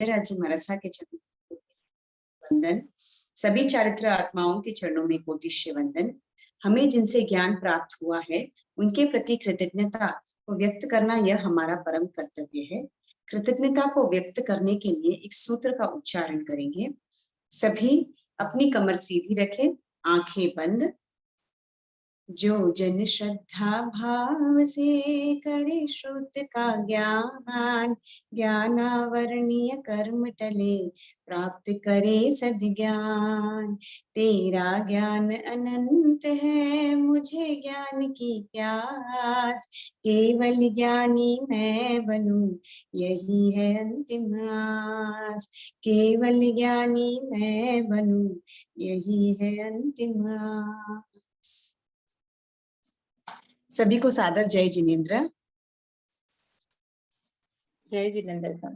राज्य मरसा के चरणों में वंदन। सभी चारित्र आत्माओं के चरणों में कोटिश्य वंदन। हमें जिनसे ज्ञान प्राप्त हुआ है उनके प्रति कृतज्ञता को व्यक्त करना यह हमारा परम कर्तव्य है। कृतज्ञता को व्यक्त करने के लिए एक सूत्र का उच्चारण करेंगे। सभी अपनी कमर सीधी रखें, आंखें बंद। जो जन श्रद्धा भाव से करे श्रुत का ज्ञान, ज्ञानावरणीय कर्म टले प्राप्त करे सद्ज्ञान। तेरा ज्ञान अनंत है मुझे ज्ञान की प्यास, केवल ज्ञानी मैं बनूं यही है अंतिम आस। केवल ज्ञानी मैं बनूं यही है अंतिम आस। सभी को सादर जय जिनेन्द्र। जय जिनेन्द्र सर।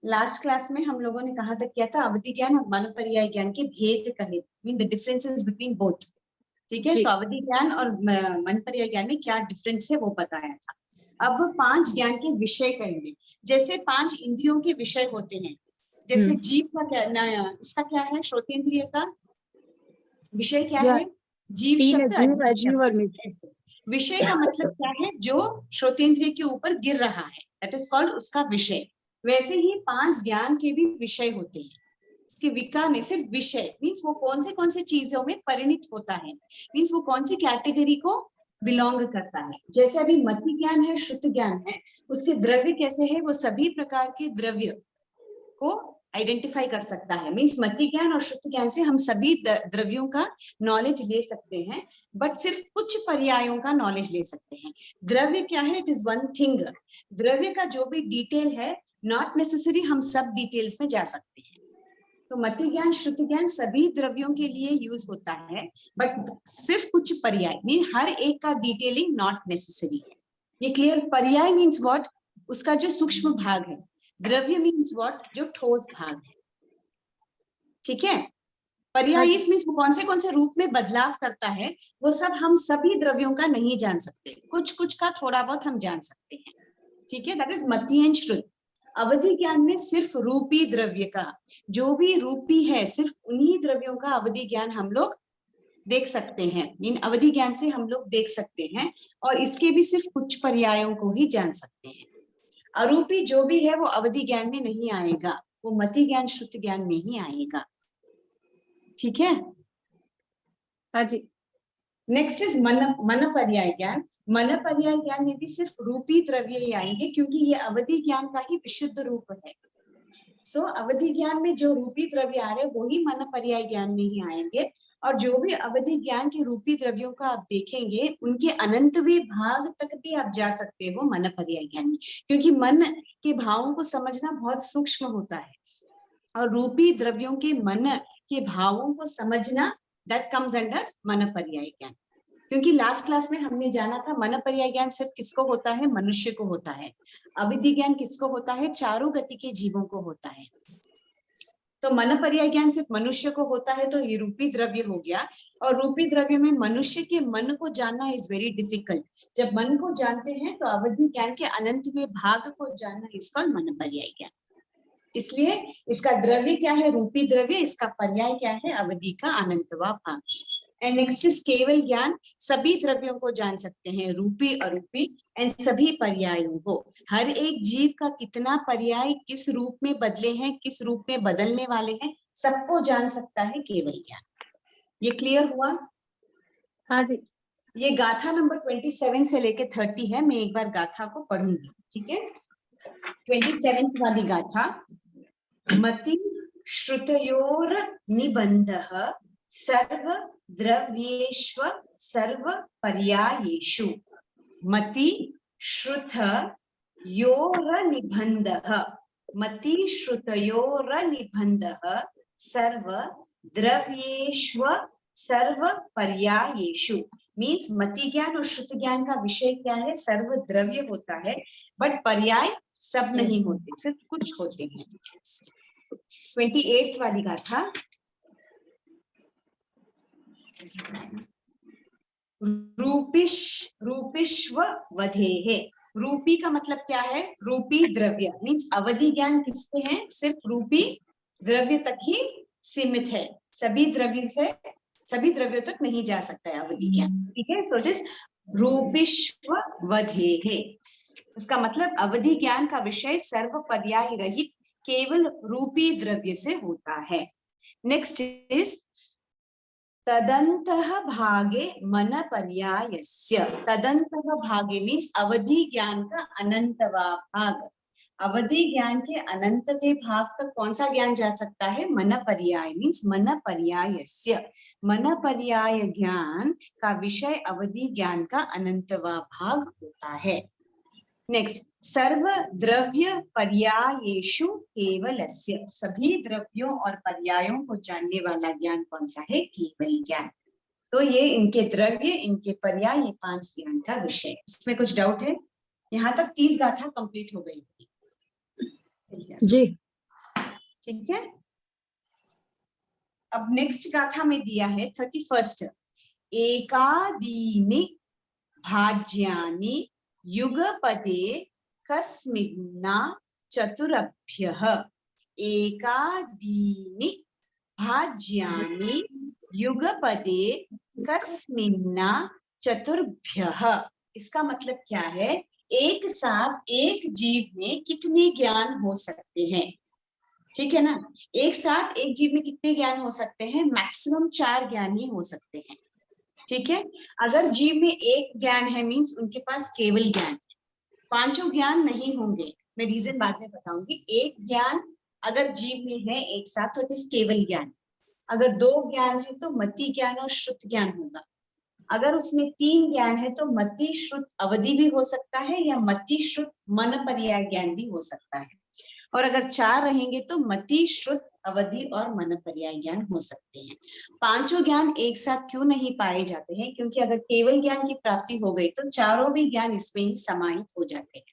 लास्ट क्लास में हम लोगों ने कहा तक किया था अवधि ज्ञान और मनोपर्याय ज्ञान के भेद कहे, mean the differences between both. ठीक है, तो अवधि ज्ञान और मनोपर्याय ज्ञान में क्या डिफरेंस है वो बताया था। अब 5 ज्ञान के विषय करेंगे। जैसे 5 इंद्रियों के विषय होते हैं, जैसे जीव का क्या, इसका क्या है, श्रोतेंद्रिय का विषय क्या है, जीव शब्द, अजीव शब्द। विषय का मतलब क्या है, जो श्रोतेंद्रिय के ऊपर गिर रहा है, दैट इज कॉल्ड उसका विषय। वैसे ही 5 ज्ञान के भी विषय होते हैं। इसके विकार नहीं, सिर्फ विषय मीन्स वो कौन से चीजों में परिणित होता है, मीन्स वो कौन सी कैटेगरी को बिलोंग करता है। जैसे अभी मति ज्ञान है, शुद्ध ज्ञान है, उसके द्रव्य कैसे है, वो सभी प्रकार के द्रव्य को आइडेंटिफाई कर सकता है। मीन्स मति ज्ञान और शुद्ध ज्ञान से हम सभी द्रव्यों का नॉलेज ले सकते हैं, बट सिर्फ कुछ पर्यायों का नॉलेज ले सकते हैं। द्रव्य क्या है, इट इज वन थिंग। द्रव्य का जो भी डिटेल है, नॉट नेसेसरी हम सब डिटेल्स में जा सकते हैं। तो मति ज्ञान शुद्ध ज्ञान सभी द्रव्यों के लिए यूज होता है, बट सिर्फ कुछ पर्याय, मीन हर एक का डिटेलिंग नॉट नेसेसरी है। ये क्लियर। पर्याय मीन्स व्हाट, उसका जो सूक्ष्म भाग है। द्रव्य मीन्स व्हाट, जो ठोस भाग है। ठीक है, पर्याय मीन्स कौन से रूप में बदलाव करता है, वो सब हम सभी द्रव्यों का नहीं जान सकते, कुछ कुछ का थोड़ा बहुत हम जान सकते हैं। ठीक है, दैट इज मति एंड श्रुत। अवधि ज्ञान में सिर्फ रूपी द्रव्य का, जो भी रूपी है, सिर्फ उन्हीं द्रव्यों का अवधि ज्ञान हम लोग देख सकते हैं। मीन अवधि ज्ञान से हम लोग देख सकते हैं, और इसके भी सिर्फ कुछ पर्यायों को ही जान सकते हैं। अरूपी जो भी है वो अवधि ज्ञान में नहीं आएगा, वो मति ज्ञान शुद्ध ज्ञान में ही आएगा। ठीक है, हाँ जी। नेक्स्ट इज मन पर्याय ज्ञान। मन पर्याय ज्ञान में भी सिर्फ रूपी द्रव्य ही आएंगे, क्योंकि ये अवधि ज्ञान का ही विशुद्ध रूप है। सो अवधि ज्ञान में जो रूपी द्रव्य आ रहे हैं वो ही मन पर्याय ज्ञान में ही आएंगे। और जो भी अवधि ज्ञान के रूपी द्रव्यों का आप देखेंगे, उनके अनंतवी भाग तक भी आप जा सकते हो मन पर्याय ज्ञान में, क्योंकि मन के भावों को समझना बहुत सूक्ष्म होता है, और रूपी द्रव्यों के मन के भावों को समझना, दैट कम्स अंडर मन पर्याय ज्ञान। क्योंकि लास्ट क्लास में हमने जाना था मन पर्याय ज्ञान सिर्फ किसको होता है, मनुष्य को होता है। अवधि ज्ञान किसको होता है, चारों गति के जीवों को होता है। तो मन पर्याय ज्ञान सिर्फ मनुष्य को होता है, तो ये रूपी द्रव्य हो गया। और रूपी द्रव्य में मनुष्य के मन को जानना इज वेरी डिफिकल्ट। जब मन को जानते हैं तो अवधि ज्ञान के अनंतवे भाग को जानना इज कॉल्ड मन पर्याय ज्ञान। इसलिए इसका द्रव्य क्या है, रूपी द्रव्य, इसका पर्याय क्या है, अवधि का अनंतवा भाग। एंड नेक्स्ट इज केवल ज्ञान। सभी द्रव्यों को जान सकते हैं, रूपी अरूपी, एंड सभी पर्यायों को। हर एक जीव का कितना पर्याय किस रूप में बदले हैं, किस रूप में बदलने वाले हैं, सबको जान सकता है केवल ज्ञान। ये क्लियर हुआ? हाँ जी। ये गाथा नंबर 27 से लेके 30 है। मैं एक बार गाथा को पढ़ूंगी, ठीक है। 27 वाली गाथा। मति श्रुतयोर निबंधः सर्व द्रव्येष्व सर्व पर्यायेषु। मति श्रुत योर निबंधः, मति श्रुतयोर निबंधः सर्व द्रव्येष्व सर्व पर्यायेषु। मीन्स मति ज्ञान और श्रुत ज्ञान का विषय क्या है, सर्व द्रव्य होता है, बट पर्याय सब नहीं होते, सिर्फ कुछ होते हैं। 28 वाली गाथा। रूपिष्व वधेः रूपी का मतलब क्या है? रूपी द्रव्य मीन्स अवधि ज्ञान किसके हैं? सिर्फ रूपी द्रव्य तक ही सीमित है, सभी द्रव्यों तक नहीं जा सकता है अवधि ज्ञान। ठीक है, तो दिस रूपिष्व वधे है, उसका मतलब अवधि ज्ञान का विषय सर्व पर्याय रहित केवल रूपी द्रव्य से होता है। नेक्स्ट इज तदंतः भागे मन पर्यायस्य। तदंतः भागे मीन्स अवधि ज्ञान का अनंतवा भाग। अवधि ज्ञान के अनंतवे भाग तक कौन सा ज्ञान जा सकता है? मन पर्याय मीन्स मन पर्यायस्य। मन पर्याय ज्ञान का विषय अवधि ज्ञान का अनंतवा भाग होता है। नेक्स्ट, सर्व द्रव्य पर्यायेषु केवलस्य। सभी द्रव्यों और पर्यायों को जानने वाला ज्ञान कौन सा है? केवल ज्ञान। तो ये इनके द्रव्य, इनके पर्याय, ये 5 ज्ञान का विषय। इसमें कुछ डाउट है? यहाँ तक 30 गाथा कंप्लीट हो गई जी। ठीक है, अब नेक्स्ट गाथा में दिया है 31। एकादीनि भाज्यानि युगपदे कस्मिन्ना चतुरभ्यः। एकादीनि भाज्यानि युगपदे कस्मिन्ना चतुर्भ्यः। इसका मतलब क्या है? एक साथ एक जीव में कितने ज्ञान हो सकते हैं? ठीक है ना, एक साथ एक जीव में कितने ज्ञान हो सकते हैं? मैक्सिमम 4 ज्ञान ही हो सकते हैं। ठीक है, अगर जीव में एक ज्ञान है मीन्स उनके पास केवल ज्ञान, 5 ज्ञान नहीं होंगे। मैं रीजन बाद में बताऊंगी। एक ज्ञान अगर जीव में है एक साथ तो इट इज केवल ज्ञान। अगर 2 ज्ञान है तो मति ज्ञान और श्रुत ज्ञान होगा। अगर उसमें 3 ज्ञान है तो मति श्रुत अवधि भी हो सकता है या मति श्रुत मन पर्याय ज्ञान भी हो सकता है। और अगर 4 रहेंगे तो मति श्रुत अवधि और मन पर्याय ज्ञान हो सकते हैं। 5 ज्ञान एक साथ क्यों नहीं पाए जाते हैं? क्योंकि अगर केवल ज्ञान की प्राप्ति हो गई तो चारों भी ज्ञान इसमें ही समाहित हो जाते हैं।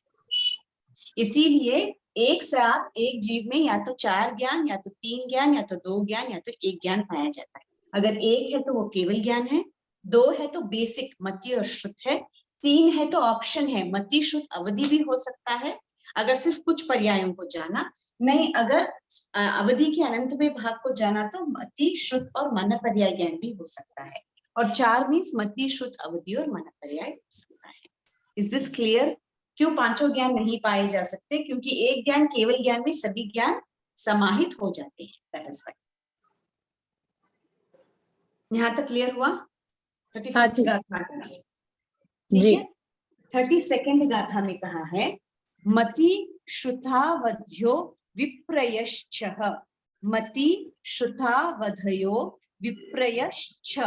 इसीलिए एक साथ एक जीव में या तो 4 ज्ञान, या तो 3 ज्ञान, या तो 2 ज्ञान, या तो 1 ज्ञान पाया जाता है। अगर 1 है तो वो केवल ज्ञान है, 2 है तो बेसिक मति और श्रुत है, 3 है तो ऑप्शन है मति श्रुत अवधि भी हो सकता है अगर सिर्फ कुछ पर्यायों को जाना, नहीं अगर अवधि के अनंतवे भाग को जाना तो मति श्रुत और मन पर्याय ज्ञान भी हो सकता है। और 4 मीन्स मति श्रुत अवधि और मन पर्याय हो सकता है। Is this clear? क्यों 5 ज्ञान नहीं पाए जा सकते? क्योंकि एक ज्ञान केवल ज्ञान में सभी ज्ञान समाहित हो जाते हैं। That is why. यहाँ तक क्लियर हुआ? 31 गाथा। ठीक है, 32 गाथा में कहा है मति श्रुतावध्यो विप्रयश्च। मति श्रुतावधयो विप्रयश्च।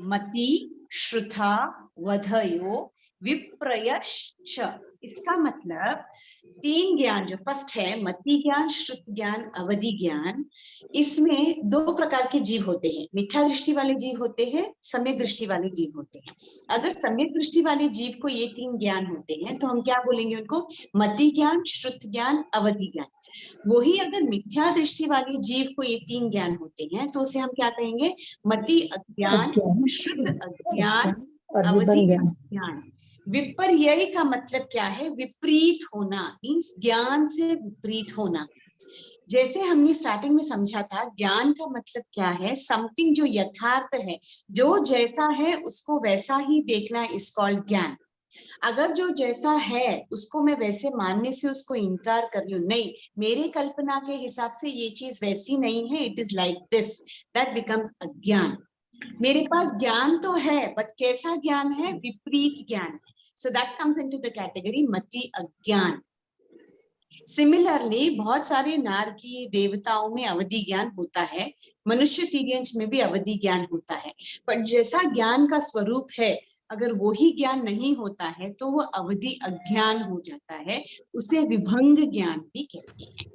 मति श्रुतावधयो विप्रयश्च। इसका मतलब 3 ज्ञान जो फर्स्ट है मति ज्ञान, श्रुत ज्ञान, अवधि ज्ञान, इसमें 2 प्रकार के जीव होते हैं। मिथ्या दृष्टि वाले जीव होते हैं, सम्यक दृष्टि वाले जीव होते हैं। अगर सम्यक दृष्टि वाले जीव को ये 3 ज्ञान होते हैं तो हम क्या बोलेंगे उनको? मति ज्ञान, श्रुत ज्ञान, अवधि ज्ञान। वही अगर मिथ्या दृष्टि वाले जीव को ये 3 ज्ञान होते हैं तो उसे हम क्या कहेंगे? मति अज्ञान, श्रुत अज्ञान, अवधि ज्ञान। विपर्यय का मतलब क्या है? विपरीत होना, मीन्स ज्ञान से विपरीत होना। जैसे हमने स्टार्टिंग में समझा था, ज्ञान का मतलब क्या है? समथिंग जो यथार्थ है, जो जैसा है उसको वैसा ही देखना इज कॉल्ड ज्ञान। अगर जो जैसा है उसको मैं वैसे मानने से उसको इनकार कर रही हूँ, नहीं मेरे कल्पना के हिसाब से ये चीज वैसी नहीं है, it is like this, that becomes अज्ञान। मेरे पास ज्ञान तो है बट कैसा ज्ञान है? विपरीत ज्ञान। So that comes into the category मति अज्ञान। सिमिलरली बहुत सारे नारकीय देवताओं में अवधि ज्ञान होता है, मनुष्य तिर्यंच में भी अवधि ज्ञान होता है, पर जैसा ज्ञान का स्वरूप है अगर वही ज्ञान नहीं होता है तो वो अवधि अज्ञान हो जाता है, उसे विभंग ज्ञान भी कहते हैं।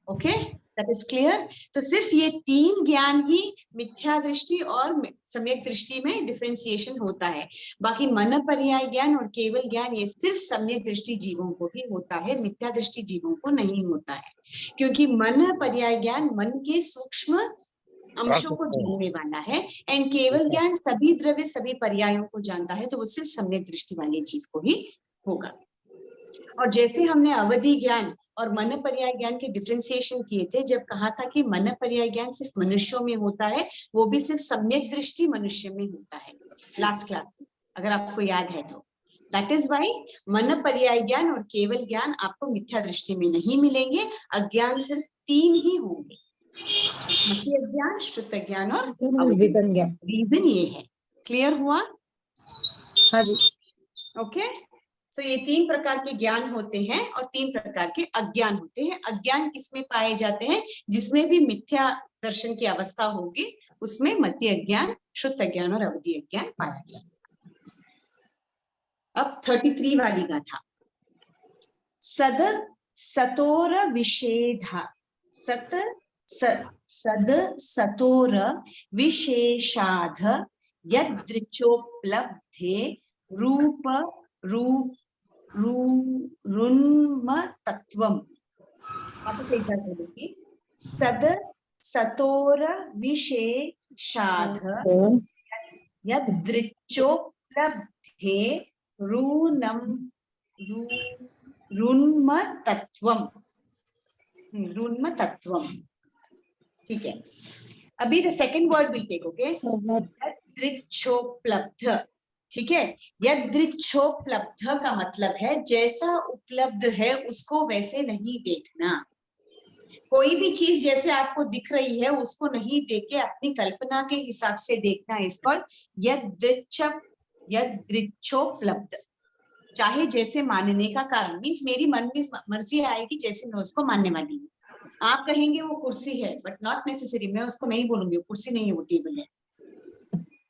Okay, that is clear? तो सिर्फ ये 3 ज्ञान ही मिथ्या दृष्टि और सम्यक दृष्टि में डिफरेंशिएशन होता है। बाकी मन पर्याय ज्ञान और केवल ज्ञान ये सिर्फ सम्यक दृष्टि जीवों को ही होता है, मिथ्या दृष्टि जीवों को नहीं होता है। क्योंकि मन पर्याय ज्ञान मन के सूक्ष्म अंशों को जानने वाला है, एंड केवल ज्ञान सभी द्रव्य सभी पर्यायों को जानता है, तो वो सिर्फ सम्यक दृष्टि वाले जीव को ही होगा। और जैसे हमने अवधि ज्ञान और मन पर्याय ज्ञान के डिफरेंशिएशन किए थे, जब कहा था कि मन पर्याय ज्ञान सिर्फ मनुष्यों में होता है, वो भी सिर्फ सम्यक दृष्टि मनुष्य में होता है, लास्ट क्लास में, अगर आपको याद है तो। दैट इज वाई मन पर्याय ज्ञान और केवल ज्ञान आपको मिथ्या दृष्टि में नहीं मिलेंगे। अज्ञान सिर्फ 3 ही होंगे, मति अज्ञान, श्रुत ज्ञान और विगन ज्ञान। रीजन ये है। क्लियर हुआ? हाँ जी। ओके, सो ये 3 प्रकार के ज्ञान होते हैं और 3 प्रकार के अज्ञान होते हैं। अज्ञान किसमें पाए जाते हैं? जिसमें भी मिथ्या दर्शन की अवस्था होगी, उसमें मति अज्ञान, शुद्ध अज्ञान और अवधि अज्ञान पाया जाता है। अब 33 वाली गाथा। सद सतोर विषेध, सद सतोर विशेषाध यदृचोपलब्धे रूप रुन्मतत्वम्। वापस एक बार बोलूंगी। सद सतोर विशेषाध यदृचोपलब्धे रुन्मतत्वम्। रुन्मतत्वम्, ठीक है। अभी the second word will take, okay. यदृच्छोपलब्ध, ठीक है। यदृच्छोपलब्ध का मतलब है जैसा उपलब्ध है उसको वैसे नहीं देखना। कोई भी चीज जैसे आपको दिख रही है उसको नहीं देख के अपनी कल्पना के हिसाब से देखना, इस पर यदृच्छोपलब्ध। चाहे जैसे मानने का कारण, मीन्स मेरी मन में मर्जी आएगी जैसे मैं उसको मानने वाली हूँ। आप कहेंगे वो कुर्सी है, बट नॉट नेसेसरी, मैं उसको नहीं बोलूंगी वो कुर्सी नहीं है, वो टेबल है।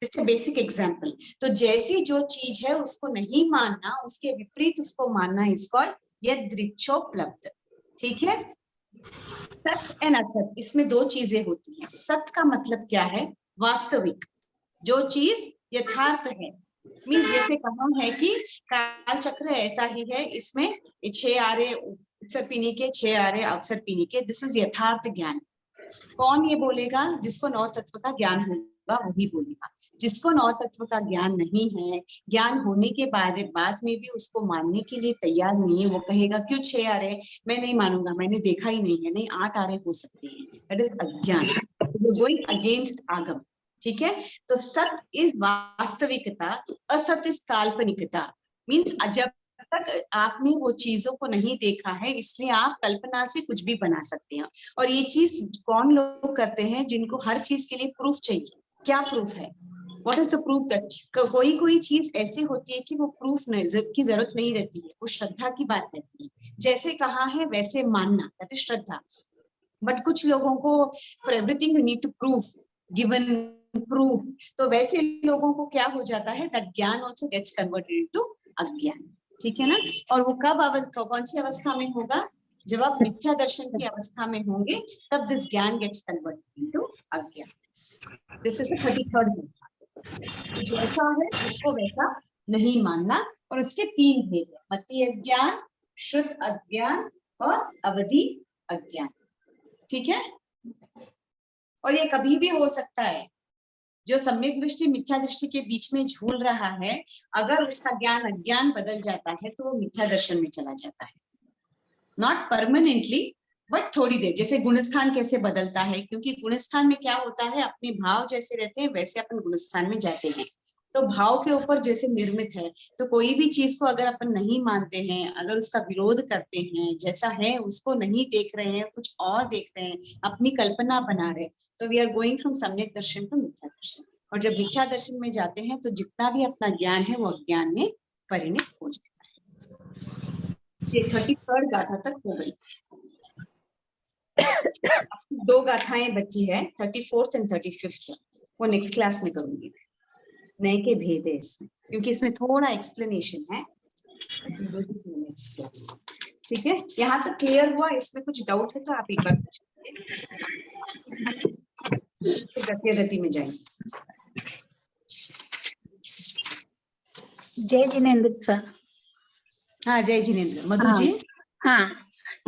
It's a basic example. तो जैसी जो चीज है उसको नहीं मानना, उसके विपरीत उसको मानना, इसको यदृच्छोपलब्ध, ठीक है। सत एंड असत, इसमें 2 चीजें होती हैं। सत का मतलब क्या है? वास्तविक, जो चीज यथार्थ है। मीन्स जैसे कहा है कि काल चक्र ऐसा ही है, इसमें 6 आरे उत्सर पीने के, 6 आरे अवसर पीने के। दिस इज यथार्थ ज्ञान। कौन ये बोलेगा? जिसको 9 तत्व का ज्ञान होगा वही बोलेगा। जिसको 9 तत्व का ज्ञान नहीं है, ज्ञान होने के बाद में भी उसको मानने के लिए तैयार नहीं है, वो कहेगा क्यों 6 आ रहे, मैं नहीं मानूंगा, मैंने देखा ही नहीं है। नहीं, 8 आ रहे हो सकते हैं। दैट इज अज्ञान, गोइंग अगेंस्ट आगम, ठीक है। तो सत इज वास्तविकता, असत इज काल्पनिकता। मीन्स जब तक आपने वो चीजों को नहीं देखा है, इसलिए आप कल्पना से कुछ भी बना सकते हैं। और ये चीज कौन लोग करते हैं? जिनको हर चीज के लिए प्रूफ चाहिए। क्या प्रूफ है? What is the proof? That कोई चीज ऐसी होती है कि वो प्रूफ की जरूरत नहीं रहती है, वो श्रद्धा की बात रहती है। जैसे कहा है वैसे मानना, दैट इज श्रद्धा। बट कुछ लोगों को for everything you need to proof, given proof. तो वैसे लोगों को क्या हो जाता है? दैट ज्ञान ऑल्सो गेट्स कन्वर्टेड इनटू अज्ञान, ठीक है ना। और वो कौन सी अवस्था में होगा? जब आप मिथ्या दर्शन की अवस्था में होंगे, तब दिस ज्ञान गेट्स कन्वर्टेड इनटू अज्ञान। This is the 33rd। जैसा है उसको वैसा नहीं मानना। और उसके 3 भेद है, मति अज्ञान, शुद्ध अज्ञान और अवधि अज्ञान, ठीक है। और ये कभी भी हो सकता है। जो सम्यक दृष्टि मिथ्या दृष्टि के बीच में झूल रहा है, अगर उसका ज्ञान अज्ञान बदल जाता है तो वो मिथ्या दर्शन में चला जाता है। नॉट परमानेंटली, बट थोड़ी देर। जैसे गुणस्थान कैसे बदलता है, क्योंकि गुणस्थान में क्या होता है, अपने भाव जैसे रहते हैं वैसे अपन गुणस्थान में जाते हैं। तो भाव के ऊपर जैसे निर्मित है, तो कोई भी चीज को अगर अपन नहीं मानते हैं, अगर उसका विरोध करते हैं, जैसा है उसको नहीं देख रहे हैं, कुछ और देख रहे हैं, अपनी कल्पना बना रहे, तो वी आर गोइंग फ्रॉम सम्यक दर्शन टू मिथ्या दर्शन। और जब मिथ्या दर्शन में जाते हैं तो जितना भी अपना ज्ञान है वो अज्ञान में परिणत हो जाता है। 33rd गाथा तक हो गई। 2 गाथाएं बची है, 34th एंड 35th। वो नेक्स्ट क्लास में करूंगी। नए के भेद है इसमें, क्योंकि इसमें थोड़ा एक्सप्लेनेशन है। नेक्स्ट क्लास, ठीक है। यहाँ तक क्लियर हुआ? इसमें कुछ डाउट है तो आप एक बार गति में जाएंगे। जय जिनेंद्र सर। हाँ, जय जिनेंद्र। मधु जी। हाँ,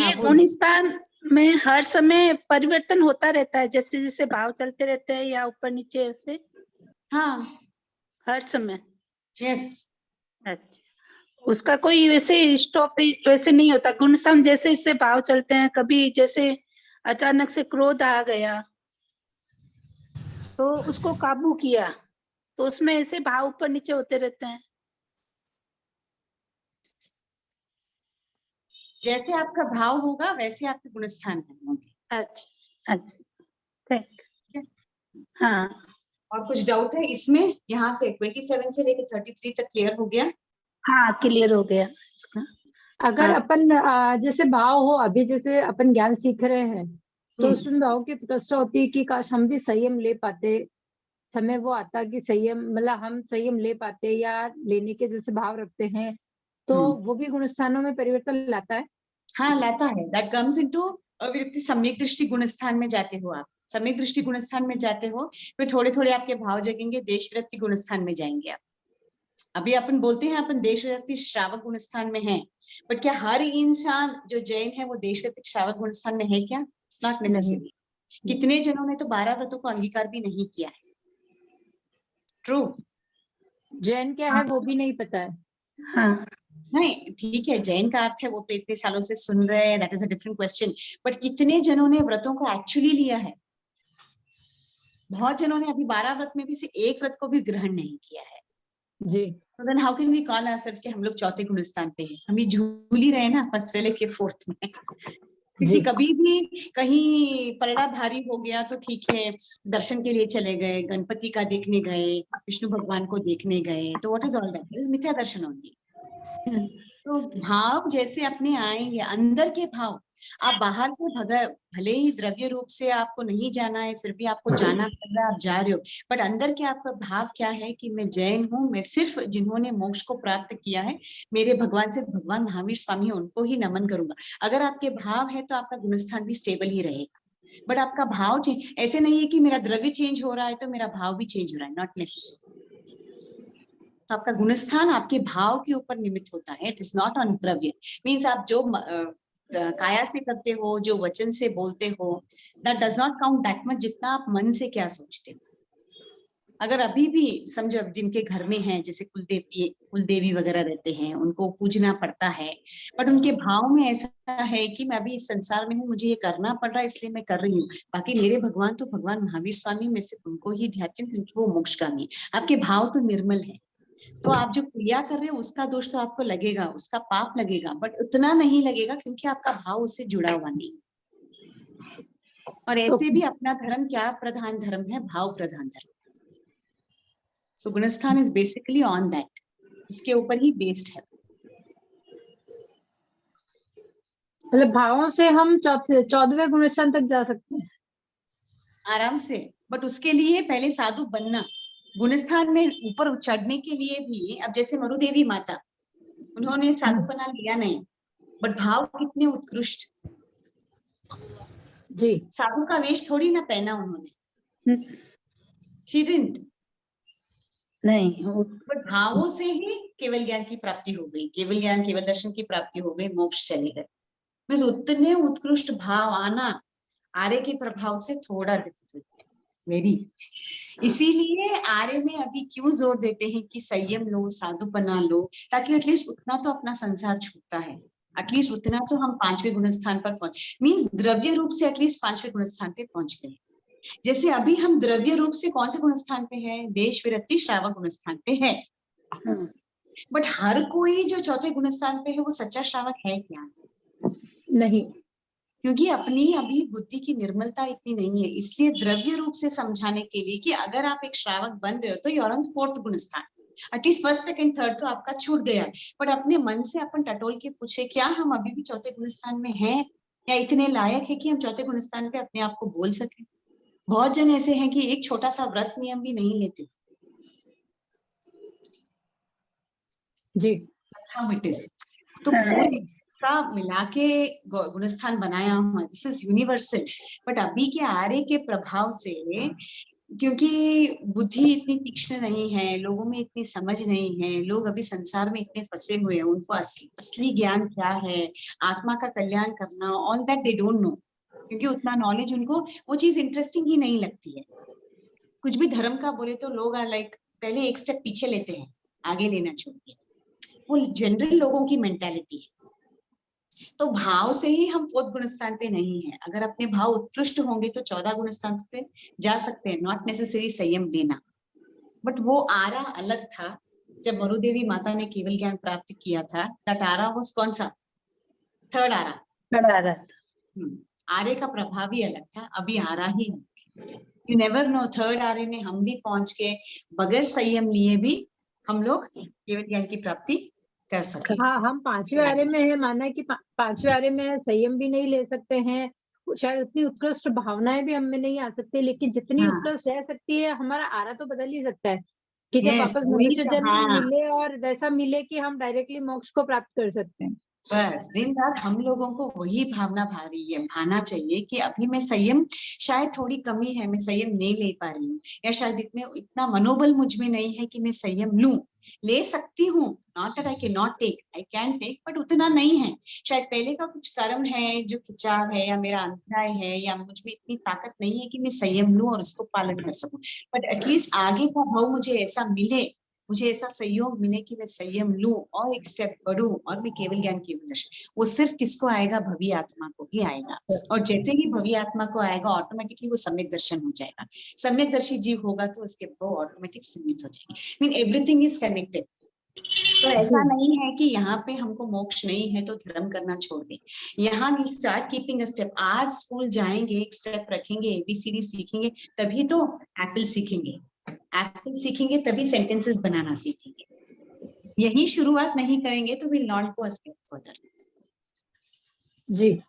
ये गुणस्थान में हर समय परिवर्तन होता रहता है, जैसे जैसे भाव चलते रहते हैं या ऊपर नीचे ऐसे? हाँ, हर समय। यस। अच्छा, उसका कोई वैसे स्टॉप वैसे नहीं होता। गुणस्थान जैसे इससे भाव चलते हैं, कभी जैसे अचानक से क्रोध आ गया तो उसको काबू किया, तो उसमें ऐसे भाव ऊपर नीचे होते रहते हैं। जैसे आपका भाव होगा वैसे आपके गुणस्थान होंगे। अच्छा अच्छा, थैंक ठीक है? हाँ। और कुछ डाउट है इसमें? यहाँ से 27 से लेकर 33 तक क्लियर हो गया? हाँ क्लियर हो गया इसका। अगर हाँ। अपन जैसे भाव हो, अभी जैसे अपन ज्ञान सीख रहे हैं तो उसमें भाव की उत्कृष्टता होती है कि काश हम भी संयम ले पाते, समय वो आता कि संयम मतलब हम संयम ले पाते या लेने के जैसे भाव रखते हैं, तो वो भी गुण स्थानों में परिवर्तन लाता है। हाँ लाता है। दैट कम्स इनटू अविरक्ति सम्यक दृष्टि गुण स्थान में जाते हो आप। सम्यक दृष्टि गुण स्थान में जाते हो, फिर थोड़े थोड़े आपके भाव जगेंगे, देश वृत्ति गुण स्थान में जाएंगे आप। अभी अपन बोलते हैं अपन देश वृत्ति श्रावक गुण स्थान में है, बट क्या हर इंसान जो जैन है वो देश वृत्ति श्रावक गुण स्थान में है क्या? Not necessary. कितने जनों ने तो 12 व्रतों को अंगीकार भी नहीं किया है। ट्रू। जैन क्या है वो भी नहीं पता है। हाँ नहीं ठीक है, जैन का अर्थ है वो तो इतने सालों से सुन रहे हैं, that is a different question. But कितने जनों ने व्रतों को एक्चुअली लिया है? बहुत जनों ने अभी 12 व्रत में भी से एक व्रत को भी ग्रहण नहीं किया है। जी। तो then how can we call ourselves कि हम लोग चौथे गुण स्थान पे हैं? हम भी झूल ही रहे ना फर्स्ट से लेके फोर्थ में। क्योंकि कभी भी कहीं पलड़ा भारी हो गया तो ठीक है, दर्शन के लिए चले गए, गणपति का देखने गए, विष्णु भगवान को देखने गए, तो what is all that? Is मिथ्या दर्शन ओनली। तो भाव जैसे अपने आएंगे, अंदर के भाव। आप बाहर से भले ही द्रव्य रूप से आपको नहीं जाना है, फिर भी आपको जाना पड़ रहा है, आप जा रहे हो, बट अंदर के आपका भाव क्या है कि मैं जैन हूँ, मैं सिर्फ जिन्होंने मोक्ष को प्राप्त किया है, मेरे भगवान से भगवान महावीर स्वामी है, उनको ही नमन करूंगा। अगर आपके भाव है तो आपका गुणस्थान भी स्टेबल ही रहेगा। बट आपका भाव चेंज ऐसे नहीं है कि मेरा द्रव्य चेंज हो रहा है तो मेरा भाव भी चेंज हो रहा है, नॉट नेसेसरी। तो आपका गुणस्थान आपके भाव के ऊपर निमित्त होता है, इट इज नॉट ऑन द्रव्य। मीन्स आप जो काया से करते हो, जो वचन से बोलते हो, that does not count that much जितना आप मन से क्या सोचते हो। अगर अभी भी समझो जिनके घर में है, जैसे कुलदेवी वगैरह रहते हैं, उनको पूजना पड़ता है, बट उनके भाव में ऐसा है कि मैं अभी इस संसार में हूँ, मुझे ये करना पड़ रहा है इसलिए मैं कर रही हूँ, बाकी मेरे भगवान तो भगवान महावीर स्वामी, मैं सिर्फ उनको ही ध्याती हूँ क्योंकि वो मोक्षगामी। आपके भाव तो निर्मल है, तो आप जो क्रिया कर रहे हो उसका दोष तो आपको लगेगा, उसका पाप लगेगा, बट उतना नहीं लगेगा क्योंकि आपका भाव उससे जुड़ा हुआ नहीं। और ऐसे भी अपना धर्म क्या प्रधान धर्म है? भाव प्रधान धर्म। सो गुणस्थान इज बेसिकली ऑन दैट, उसके ऊपर ही बेस्ड है। मतलब भावों से हम 14वें गुणस्थान तक जा सकते हैं आराम से, बट उसके लिए पहले साधु बनना। गुणस्थान में ऊपर चढ़ने के लिए भी, अब जैसे मरुदेवी माता, उन्होंने साधुपना लिया नहीं, बट भाव कितने उत्कृष्ट। जी। साधु का वेश थोड़ी ना पहना उन्होंने, शी डिडंट। नहीं, बट भावों से ही केवल ज्ञान की प्राप्ति हो गई, केवल ज्ञान केवल दर्शन की प्राप्ति हो गई, मोक्ष चले गए। बस उतने उत्कृष्ट भाव आना आर्य के प्रभाव से थोड़ा डिफिकल्ट है, वेरी। इसीलिए आर्य में अभी क्यों जोर देते हैं कि संयम लो, साधुपना लो, ताकि एटलीस्ट उतना तो अपना संसार छूटता है, एटलीस्ट उतना तो हम 5वें गुणस्थान पर पहुंच, मीन्स द्रव्य रूप से एटलीस्ट 5वें गुणस्थान पे पहुंचते हैं। जैसे अभी हम द्रव्य रूप से कौन से गुणस्थान पे है? देश विरक्ति श्रावक गुणस्थान पे है, बट हर कोई जो चौथे गुणस्थान पे है वो सच्चा श्रावक है क्या? नहीं, क्योंकि अपनी अभी बुद्धि की निर्मलता इतनी नहीं है। इसलिए द्रव्य रूप से समझाने के लिए कि अगर आप एक श्रावक बन रहे हो तो यू आर ऑन 4th गुणस्थान, एटलीस्ट 1st 2nd 3rd तो आपका छूट गया। बट अपने मन से अपन टटोल के पूछे, क्या हम अभी भी चौथे गुणस्थान में हैं, या इतने लायक है कि हम चौथे गुणस्थान पे अपने आप को बोल सके? बहुत जन ऐसे हैं कि एक छोटा सा व्रत नियम भी नहीं लेते। जी। अच्छा इट इज, तो पूरे का मिला के गुणस्थान बनाया हुआ, दिस इज यूनिवर्सल। बट अभी के आर्य के प्रभाव से, क्योंकि बुद्धि इतनी तीक्ष्ण नहीं है, लोगों में इतनी समझ नहीं है, लोग अभी संसार में इतने फंसे हुए हैं, उनको असली ज्ञान क्या है, आत्मा का कल्याण करना, all that they don't know. क्योंकि उतना नॉलेज उनको वो चीज इंटरेस्टिंग ही नहीं लगती है। कुछ भी धर्म का बोले तो लोग लाइक पहले एक स्टेप पीछे लेते हैं, आगे लेना छोड़िए। वो जनरल लोगों की मेंटालिटी है। तो भाव से ही हम 4th गुण स्थान पे नहीं है। अगर अपने भाव उत्कृष्ट होंगे तो 14 गुण स्थान पे जा सकते हैं, नॉट नेसेसरी संयम लेना। बट वो आरा अलग था। जब मरुदेवी माता ने केवल ज्ञान प्राप्त किया था, दैट आरा वाज कौन सा? 3rd आरा। आरे का प्रभाव ही अलग था, अभी आरा ही है। यू नेवर नो, 3rd आरे में हम भी पहुंच के बगैर संयम लिए भी हम लोग केवल ज्ञान की प्राप्ति कर सकते हैं। हाँ, हम 5वें आरे में है, माना कि 5वें आरे में संयम भी नहीं ले सकते हैं, शायद उतनी उत्कृष्ट भावनाएं भी हमें नहीं आ सकती, लेकिन जितनी हाँ। उत्कृष्ट रह सकती है, हमारा आरा तो बदल ही सकता है कि जब Yes, वापस वही मनुष्य तो, जन्म हाँ। मिले और वैसा मिले कि हम डायरेक्टली मोक्ष को प्राप्त कर सकते हैं। बस दिन रात हम लोगों को वही भावना भाना चाहिए कि अभी मैं संयम, शायद थोड़ी कमी है, मैं संयम नहीं ले पा रही हूँ, या शायद इतना मनोबल मुझ में नहीं है कि मैं संयम लूं। ले सकती हूँ, not that I can not take, I can take, but उतना नहीं है। शायद पहले का कुछ कर्म है जो खिंचाव है, या मेरा अंतराय है, या मुझ में इतनी ताकत नहीं है कि मैं संयम लूं और उसको पालन कर सकूं। बट एटलीस्ट आगे का भाव मुझे ऐसा मिले, मुझे ऐसा सहयोग मिले कि मैं संयम लूं और एक स्टेप बढ़ूं और मैं केवल ज्ञान की दर्शन। वो सिर्फ किसको आएगा? भव्य आत्मा को ही आएगा। और जैसे ही भव्य आत्मा को आएगा, ऑटोमेटिकली वो सम्यक दर्शन हो जाएगा। सम्यक दर्शी जीव होगा तो उसके भाव ऑटोमेटिक सीमित हो जाएंगे। Mean everything is connected. तो ऐसा नहीं है कि यहाँ पे हमको मोक्ष नहीं है तो धर्म करना छोड़ दें। यहाँ will start keeping a step. आज स्कूल जाएंगे, एक स्टेप रखेंगे, ABCD सीखेंगे, तभी तो एप्पल सीखेंगे। एप्पल सीखेंगे तभी सेंटेंसेस बनाना सीखेंगे। यही शुरुआत नहीं करेंगे तो will not go a step further. जी।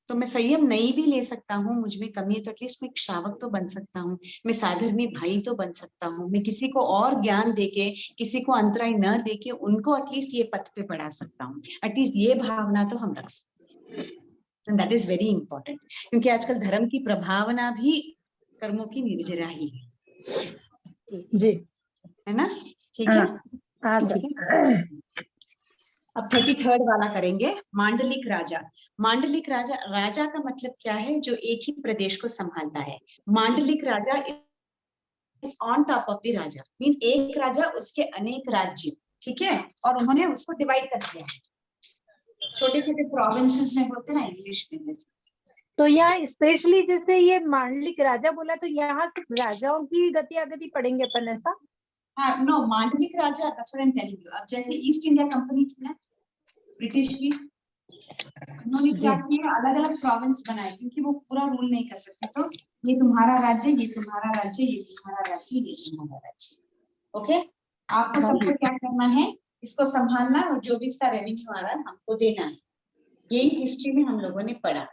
तो मैं संयम नहीं भी ले सकता हूँ, मुझ में कमी है, तो एटलीस्ट मैं एक श्रावक तो बन सकता हूँ, मैं साधर्मी भाई तो बन सकता हूँ, मैं किसी को और ज्ञान देके, किसी को अंतराय न देके उनको एटलीस्ट ये पथ पे बढ़ा सकता हूँ। एटलीस्ट ये भावना तो हम रख सकते हैं। दैट इज वेरी इंपॉर्टेंट, क्योंकि आजकल धर्म की प्रभावना भी कर्मों की निर्जरा ही है। जी, है ना? ठीक है। हाँ सर। अब 33rd वाला करेंगे, मांडलिक राजा। मांडलिक राजा, राजा का मतलब क्या है? जो एक ही प्रदेश को संभालता है। मांडलिक राजा is on top of the राजा, मींस एक राजा उसके अनेक राज्य, ठीक है, और उन्होंने उसको डिवाइड कर दिया है छोटे छोटे प्रोविंसेस में, बोलते हैं ना इंग्लिश में जैसे। तो यहाँ स्पेशली जैसे ये मांडलिक राजा बोला, तो यहाँ सिर्फ राजाओं की गति आगति पढ़ेंगे अपन, ऐसा? हाँ, नो, मांडलिक राजा, that's what I'm telling you। अब जैसे ईस्ट इंडिया कंपनी थी ना ब्रिटिश की, उन्होंने क्या किया, अलग अलग प्रोविंस बनाए, क्योंकि वो पूरा रूल नहीं कर सकते। तो ये तुम्हारा राज्य, ये तुम्हारा राज्य, ये तुम्हारा राज्य, ये तुम्हारा राज्य। ओके, आपको सबको क्या करना है? इसको संभालना, और जो भी इसका रेवेन्यू आ रहा है हमको देना है। यही हिस्ट्री में हम लोगों ने पढ़ा।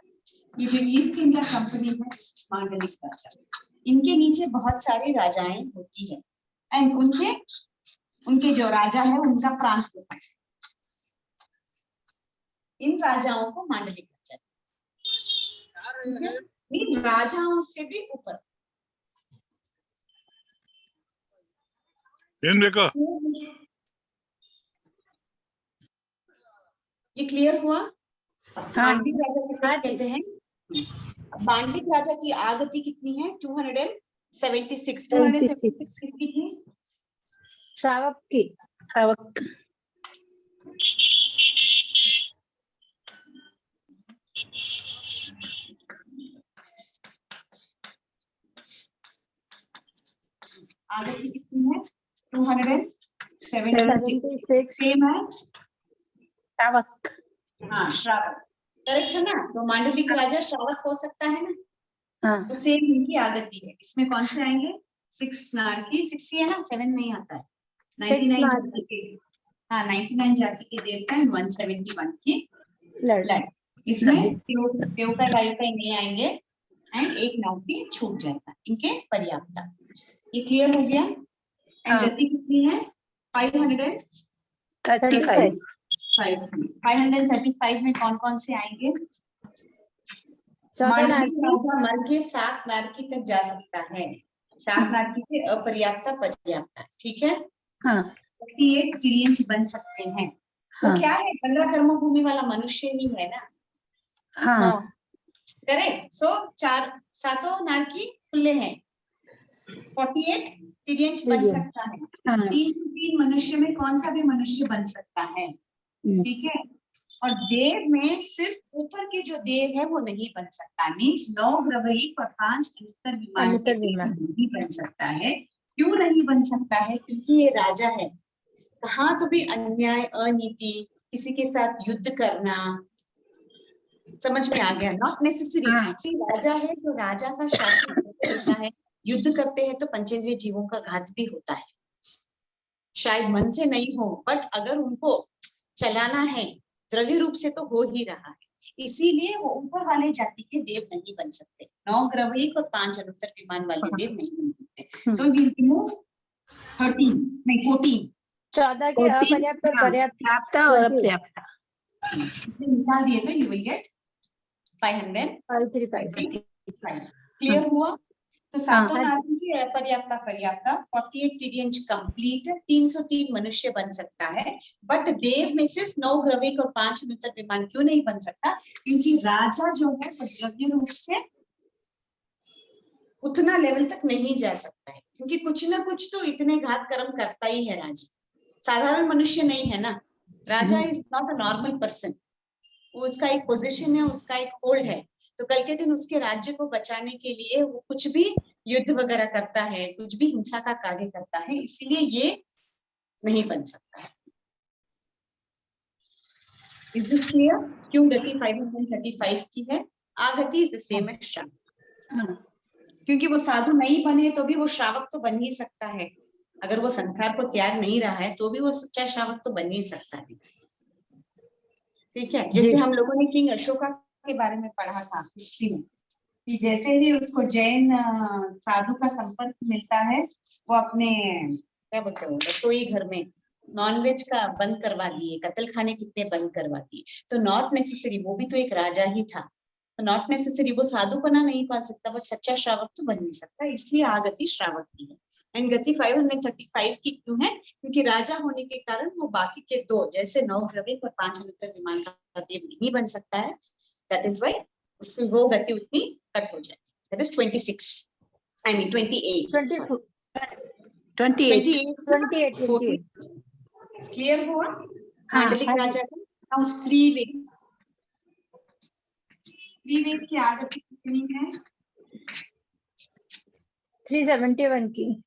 ये जो ईस्ट इंडिया कंपनी है, मांडलिक राजा, इनके नीचे बहुत सारे राजाएं होती है, एंड उनके जो राजा है उनका प्रांत होता है। इन राजाओं को मांडलिक राजा, राजाओं से भी ऊपर। ये क्लियर हुआ? मांडलिक राजा किसे कहते हैं? मांडलिक राजा की आगति कितनी है? 276। 276 किसकी थी? श्रावक की। श्रावक। आगति कितनी है? 276, सेम एज श्रावक। हाँ, श्रावक, करेक्ट है ना? तो मांडलिक राजा श्रावक हो सकता है ना? हाँ। तो सेम इनकी आगति है। इसमें कौन से आएंगे? 6 नारकी, 60 है ना, 7 नहीं आता है। 99 जाति के, हाँ 99 जाति के देवता, 171 की लड़। इसमें देव का राय का नहीं आएंगे, एंड एक नारकी छूट जाएगा, इनके पर्याप्ता। ये क्लियर हो गया? एंड गति कितनी है? 535। 535 में कौन कौन से आएंगे? मर के 7 नारकी तक जा सकता है। 7 नारकी से अपर्याप्ता पर्याप्ता, ठीक है? हाँ। 38 तिर्यंच बन सकते हैं। वो क्या है? 15 कर्म भूमि वाला मनुष्य ही है ना? हाँ। करेक्ट। सो 7 नारकी खुले हैं, 48 तिर्यंच बन सकता है। 3 303 मनुष्य में कौन सा भी मनुष्य बन सकता है, ठीक है। और देव में सिर्फ ऊपर के जो देव है वो नहीं बन सकता, मीन्स 9 ग्रवैक और 5 अनुत्तर विमान के देव नहीं बन सकता है। क्यों नहीं बन सकता है? क्योंकि ये राजा है। कहाँ तो भी अन्याय, अनीति, किसी के साथ युद्ध करना, समझ में आ गया? Not necessary. राजा है तो राजा का शासन होता है, युद्ध करते हैं तो पंचेंद्रिय जीवों का घात भी होता है, शायद मन से नहीं हो, बट अगर उनको चलाना है द्रव्य रूप से तो हो ही रहा है, इसीलिए वो ऊपर वाले जाति के देव नहीं बन सकते। 9 ग्रवैक और 5 अनुत्तर विमान वाले देव नहीं बन सकते। तो ये रिमूव 13 नहीं 14 14 के अपर्याप्त और पर्याप्त और अपर्याप्त निकाल दिए तो यू विल गेट 535। क्लियर हुआ? तो सातों नारी की अपर्याप्ता पर्याप्ता 48 तिर्यंच कंप्लीट, 303 मनुष्य बन सकता है, बट देव में सिर्फ 9 ग्रवैक और 5 अनुत्तर विमान क्यों नहीं बन सकता? क्योंकि राजा जो है वो द्रव्य रूप से उतना लेवल तक नहीं जा सकता है, क्योंकि कुछ ना कुछ तो इतने घात कर्म करता ही है राजा, साधारण मनुष्य नहीं है ना। राजा is not a normal person, वो उसका एक पोजीशन है, उसका एक होल्ड है, तो कल के दिन उसके राज्य को बचाने के लिए वो कुछ भी युद्ध वगैरह करता है, कुछ भी हिंसा का कार्य करता है, इसीलिए ये नहीं बन सकता है। Is this clear? क्यों गति 535 की है? आगति इज द सेम एज श्रावक, क्योंकि वो साधु नहीं बने तो भी वो श्रावक तो बन ही सकता है, अगर वो संसार को त्याग नहीं रहा है तो भी वो सच्चा श्रावक तो बन ही सकता है, ठीक है। जैसे हम लोगों ने किंग अशोका के बारे में पढ़ा था हिस्ट्री में, कि जैसे ही उसको जैन साधु का संपर्क मिलता है, वो अपने क्या बोलते हैं रसोई घर में नॉनवेज का बंद करवा दिए, कत्ल खाने कितने बंद करवा दिए। तो नॉट नेसेसरी, वो भी तो एक राजा ही था, तो नॉट नेसेसरी वो साधुपना नहीं पा सकता, बट सच्चा श्रावक तो बन नहीं सकता, इसलिए आगति श्रावक की है। एंड गति 535 की क्यों है? क्योंकि राजा होने के कारण वो बाकी के दो, जैसे 9 ग्रवैक और 5 अनुत्तर विमान का देव नहीं बन सकता है, दैट इज व्हाई उसमें वो गति उतनी कट हो जाती है। That is 26 I mean 28 clear हुआ? मांडलिक राजा का। नाउ स्त्रीवेद की आगति कितनी है? 371 की।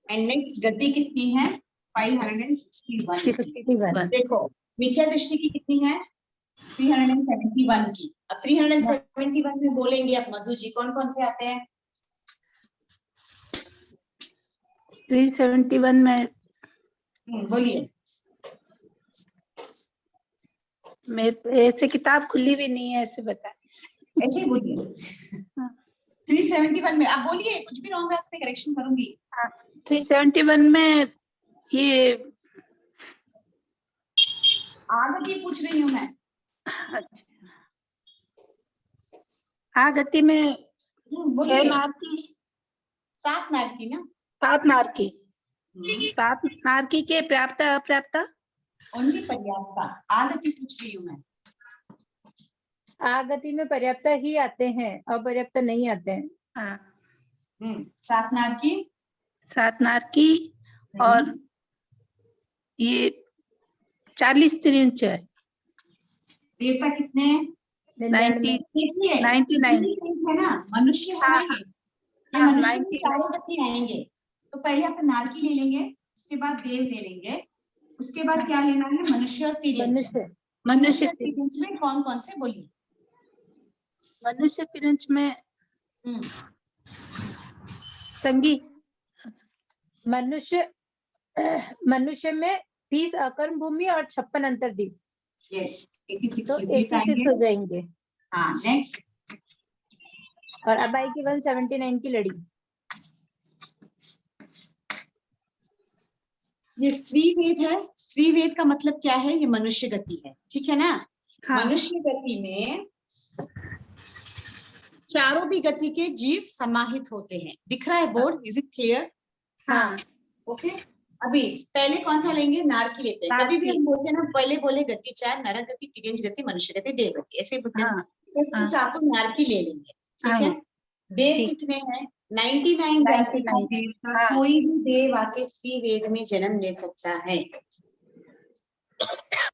एंड नेक्स्ट गति कितनी है? 561। देखो मिथ्या दृष्टि की कितनी है? 371 की। अब 371 में बोलेंगे अब मधु जी कौन कौन से आते हैं? 371 में बोलिए। मेरे ऐसे किताब खुली भी नहीं है, ऐसे बता। ऐसे ही बोलिए। 371 में आप बोलिए, कुछ भी रॉन्ग है तो करेक्शन करूंगी। 371 में ये आगति पूछ रही हूँ मैं। अच्छा, आगति में 6 नारकी 7 नारकी ना? 7 नारकी 7 नारकी के पर्याप्त अपर्याप्त ओनली पर्याप्त। आगति पूछ रही हूँ मैं। आगति में पर्याप्त ही आते हैं, अपर्याप्त नहीं आते हैं। 7 नारकी 7 नारकी और ये 40 तिर्यंच है। देवता कितने हैं? 99 है ना? मनुष्य होंगे, ये मनुष्य में 4 गति आएंगे, तो पहले अपन नारकी ले लेंगे, उसके बाद देव ले लेंगे, उसके बाद क्या लेना है? मनुष्य और तिर्यंच। मनुष्य तिर्यंच में कौन कौन से बोलिए? मनुष्य तिर्यंच में संगी मनुष्य में 30 अकर्म भूमि और 56 अंतर्दीप। यस, 86 तो 86 हो जाएंगे। हाँ नेक्स्ट। और अब आएगी 179 की लड़ी। ये स्त्री वेद है। स्त्री वेद का मतलब क्या है? ये मनुष्य गति है, ठीक है ना? मनुष्य गति में चारों भी गति के जीव समाहित होते हैं। दिख रहा है बोर्ड? Is it clear? हाँ ओके। अभी पहले कौन सा लेंगे? नारकी लेते हैं। कभी भी हम बोलते हैं ना, पहले बोले गति 4, नरक गति, तिर्यंच गति, मनुष्य गति, देव गति, ऐसे बोलते हैं। सातों नारकी ले लेंगे, ठीक है। देव कितने हैं? 99 जाति का 99 देवता हाँ। कोई भी देव आके स्त्री वेद में जन्म ले सकता है,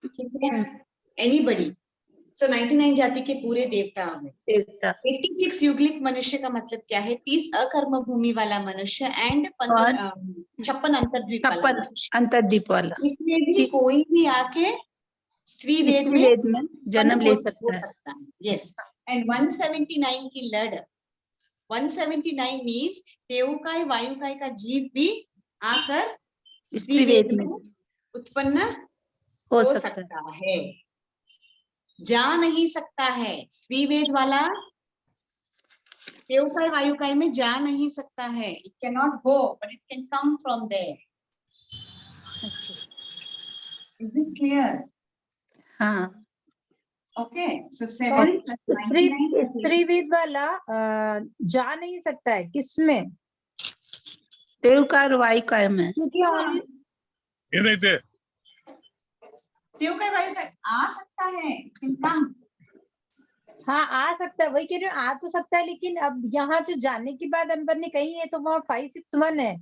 ठीक है, एनीबडी। सो 99 जाति के पूरे देवता हमें। देवता 86 युगलिक मनुष्य का मतलब क्या है? 30 अकर्म भूमि वाला मनुष्य एंड 56 अंतर्द्वीप वाला 56 मनुष्य। अंतर्दीप वाला इसमें भी कोई भी आके स्त्री वेद स्त्री वेद में जन्म ले सकता है। यस। एंड 179 की लड़, 179 मीन्स देवकाय वायुकाय का जीव भी आकर स्त्री वेद में उत्पन्न हो सकता है, जा नहीं सकता है। स्त्री वेद वाला देवकाय वायुकाय में जा नहीं सकता है। It can not go but it can come from there. Is this clear? हाँ। ओके, सो 7 + 99 स्त्री वेद वाला जा नहीं सकता है किसमें? देवकाय और वायुकाय में। क्योंकि ಏನೈತೆ देवकाय वायुकाय आ सकता है, it can come। हाँ आ सकता है, वही कह रही हूँ, आ तो सकता है, लेकिन अब यहाँ जो जाने के बाद अंबर ने कही है तो वहाँ 561 है,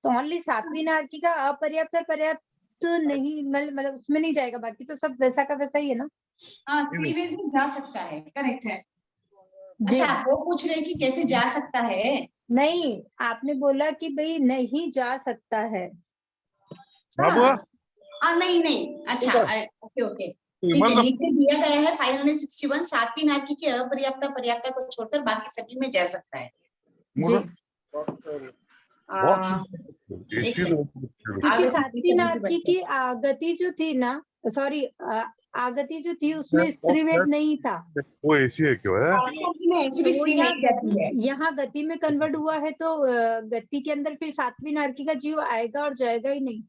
तो ओनली सातवीं नारकी का अपर्याप्त और पर्याप्त तो नहीं, मतलब उसमें नहीं जाएगा, बाकी तो सब वैसा का वैसा ही है ना। हाँ, स्त्री वेद में जा सकता है, करेक्ट है। जी। अच्छा, वो पूछ रहे हैं कि कैसे जा सकता है? नहीं, आपने बोला कि भाई नहीं जा सकता है। बाबू नहीं, अच्छा, ओके ओके, ठीक है। नीचे दिया गया है 561 सातवीं नारकी की अपर्याप्ता पर्याप्ता को छोड़कर बाकी सभी में जा सकता है। क्योंकि सातवीं नारकी की आगति जो थी ना, सॉरी, आगति जो थी उसमें स्त्री वेद नहीं था। वो ऐसी है क्यों है? ऐसी भी स्त्री नहीं जाती है। यहाँ गति में कन्वर्ट हुआ है तो गति के अंदर फिर सातवीं नारकी का जीव आएगा और जाएगा ही नहीं।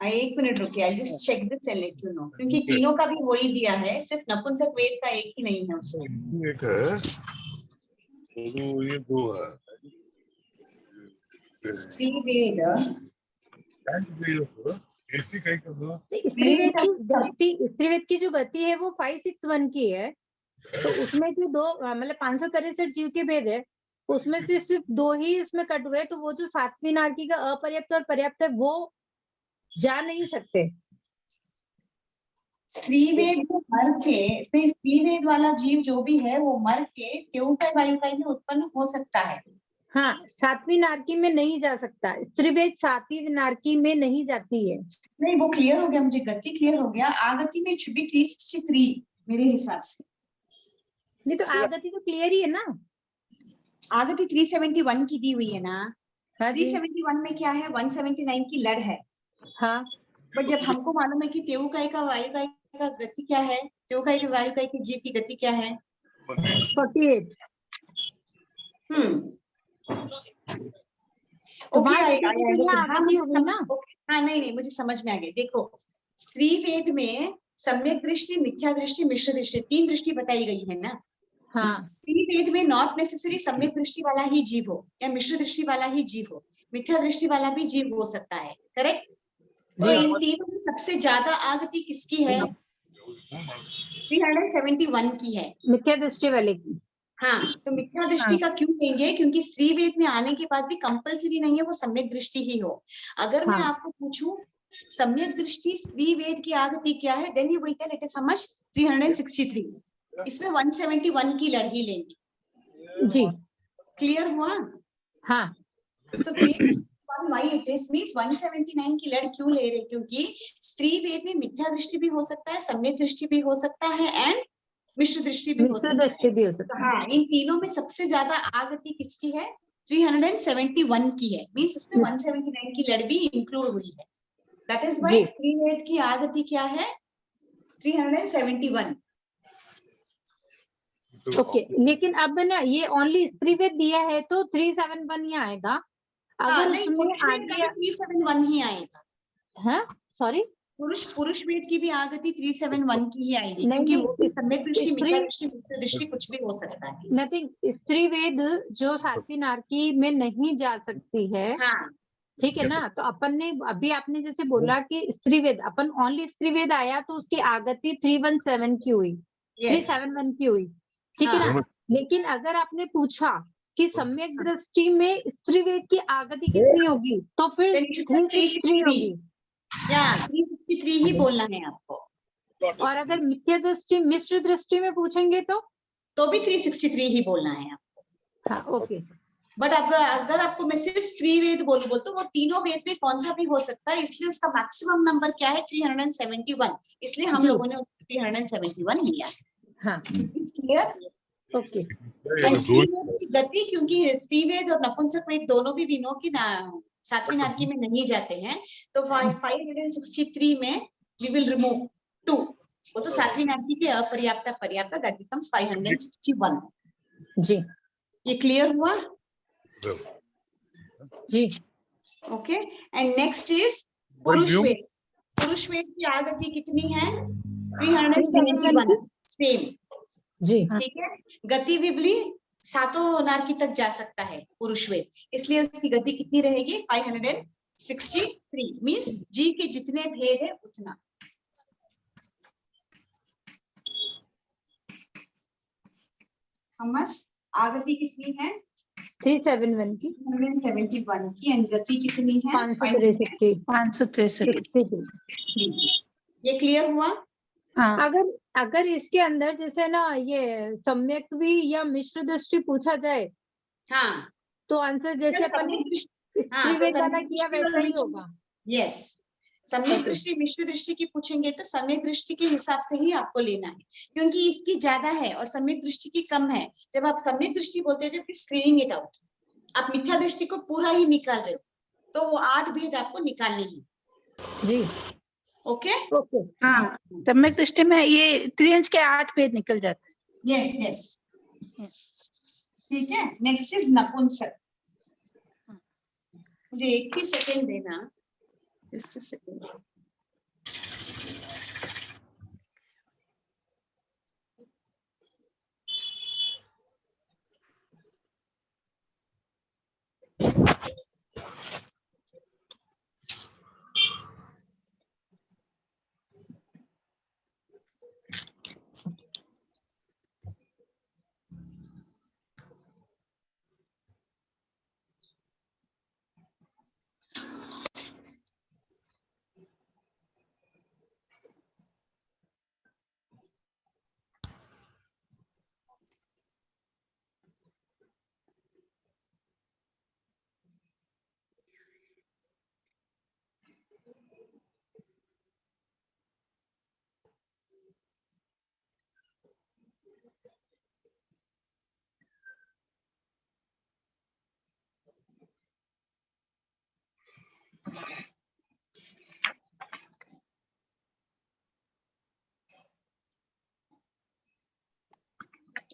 एक मिनट रुकिए, I just check this and let you know, क्योंकि तीनों का भी वही दिया है, सिर्फ नपुंसक वेद का एक ही नहीं है उसमें। एक है, तो ये दो है। स्त्री वेद ऐसी कहीं कर दो। स्त्री वेद की जो गति है वो 561 की है, तो उसमें जो दो मतलब 563 जीव के भेद है, उसमें से सिर्फ 2 ही उसमें कट हुए, तो वो जो सातवीं नारकी का अपर्याप्त और पर्याप्त है वो जा नहीं सकते। स्त्री वेद में मर के, स्त्री वेद वाला जीव जो भी है वो मर के देवकाय वायुकाय में उत्पन्न हो सकता है। हाँ, सातवीं नारकी में नहीं जा सकता। स्त्री वेद सातवीं नारकी में नहीं जाती है। नहीं, वो क्लियर हो गया, मुझे गति क्लियर हो गया। आगति में should be 363 मेरे हिसाब से। नहीं तो आगति तो क्लियर ही है ना। आगति 371 की दी हुई है ना। हाँ जी। 371 में क्या है? 179 की लड़ है। हाँ, बट जब हमको मालूम है कि देवकाय का वायुकाय का गति क्या है, देवकाय के वायुकाय की जीव की गति क्या है? 48। ओके, आगति हो गई ना। हाँ, नहीं, मुझे समझ में आ गया। देखो, स्त्री वेद में सम्यक दृष्टि, मिथ्या दृष्टि, मिश्र दृष्टि, 3 दृष्टि बताई गई है ना। हाँ, स्त्री वेद में नॉट नेसेसरी सम्यक दृष्टि वाला ही जीव हो या मिश्र दृष्टि वाला ही जीव हो, मिथ्या दृष्टि वाला भी जीव हो सकता है, करेक्ट? तो इन तीनों में सबसे ज्यादा आगति किसकी है? 371 की है, मिथ्या दृष्टि वाले की। हाँ, तो मिथ्या दृष्टि का क्यों लेंगे? क्योंकि स्त्री वेद में आने के बाद भी कंपलसरी नहीं है वो सम्यक दृष्टि ही हो। अगर मैं आपको पूछूं सम्यक दृष्टि स्त्री वेद की आगति क्या है, then you will tell it is how much? 363। इसमें 171 की लड़ ही लेंगे। जी, क्लियर हुआ? हाँ। So 371 why it is means 179 की लड़ क्यों ले रहे? क्योंकि स्त्री वेद में मिथ्या दृष्टि भी हो सकता है, सम्यक दृष्टि भी हो सकता है एंड मिश्र दृष्टि भी हो सकता है। हाँ, इन तीनों में सबसे ज्यादा आगति किसकी है? 371 की है, मीन्स उसमें 179 की लड़ भी इंक्लूड हुई है। दैट इज व्हाई स्त्री वेद की आगति क्या है? 371। ओके, लेकिन अब ना ये ओनली स्त्री वेद दिया है तो 371 ही आएगा। अगर उसमें आगे 371 ही आएगा। हाँ, सॉरी, पुरुष वेद की भी आगति 371 की ही आएगी, क्योंकि वो भी सम्यक दृष्टि, मिथ्या दृष्टि, मिथ्या दृष्टि कुछ भी हो सकता है। नथिंग, स्त्री वेद जो सातवीं नारकी में नहीं जा सकती है, हाँ, ठीक है ना। तो अपन ने अभी आपने जैसे बोला कि स्त्री वेद, अपन ओनली स्त्री वेद आया तो उसकी आगति 317 की हुई, 371 की हुई। ठीक है हाँ। ना। लेकिन अगर आपने पूछा कि सम्यक दृष्टि में स्त्रीवेद की आगति कितनी होगी, तो फिर Then you should have 363 होगी। या 363 ही बोलना है आपको। और अगर मिथ्या दृष्टि मिश्र दृष्टि में पूछेंगे तो भी 363 ही बोलना है आपको। हाँ, ओके। बट अगर आपको मैं सिर्फ स्त्रीवेद बोलूं तो वो तीनों वेद में कौन सा भी हो सकता है, इसलिए उसका मैक्सिमम नंबर क्या है 371, इसलिए हम लोगों ने 371 लिया। हाँ, क्लियर? ओके। गति, क्योंकि स्त्रीवेद और नपुंसक वेद दोनों भी विनो की सातवीं नारकी में नहीं जाते हैं, तो 563 में वी विल रिमूव 2, वो तो सातवीं नारकी के अपर्याप्त पर्याप्त, दैट बिकम्स 561। जी, ये क्लियर हुआ? जी। ओके, एंड नेक्स्ट इज पुरुष वेद। पुरुष वेद की आगति कितनी है? 371, सेम। जी, ठीक है। गति विबली सातों नारकी तक जा सकता है पुरुष वेद, इसलिए उसकी गति कितनी रहेगी? 563 मीन्स जी के जितने भेद है उतना। समझ? आगति कितनी है? 371 की, 171 की, एंड गति कितनी है? 563। 563। ये क्लियर हुआ? हाँ, अगर इसके अंदर जैसे ना ये सम्यक्त्वी या मिश्र दृष्टि पूछा जाए, हाँ, तो आंसर जैसे अपन ने स्त्रीवेद वाला किया वैसा ही होगा। यस, सम्यक दृष्टि मिश्र दृष्टि की पूछेंगे तो सम्यक दृष्टि के हिसाब से ही आपको लेना है, क्योंकि इसकी ज्यादा है और सम्यक दृष्टि की कम है। जब आप सम्यक दृष्टि बोलते हैं, जब स्क्रीनिंग इट आउट, आप मिथ्या दृष्टि को पूरा ही निकाल रहे हो, तो वो 8 भेद आपको निकालने ही। जी, ओके, ओके। हाँ, सम्यक दृष्टि में ये त्रिअंश के 8 भेद निकल जाते हैं। यस यस, ठीक है। नेक्स्ट इज नपुंसक। मुझे एक ही सेकेंड देना, जस्ट अ सेकेंड।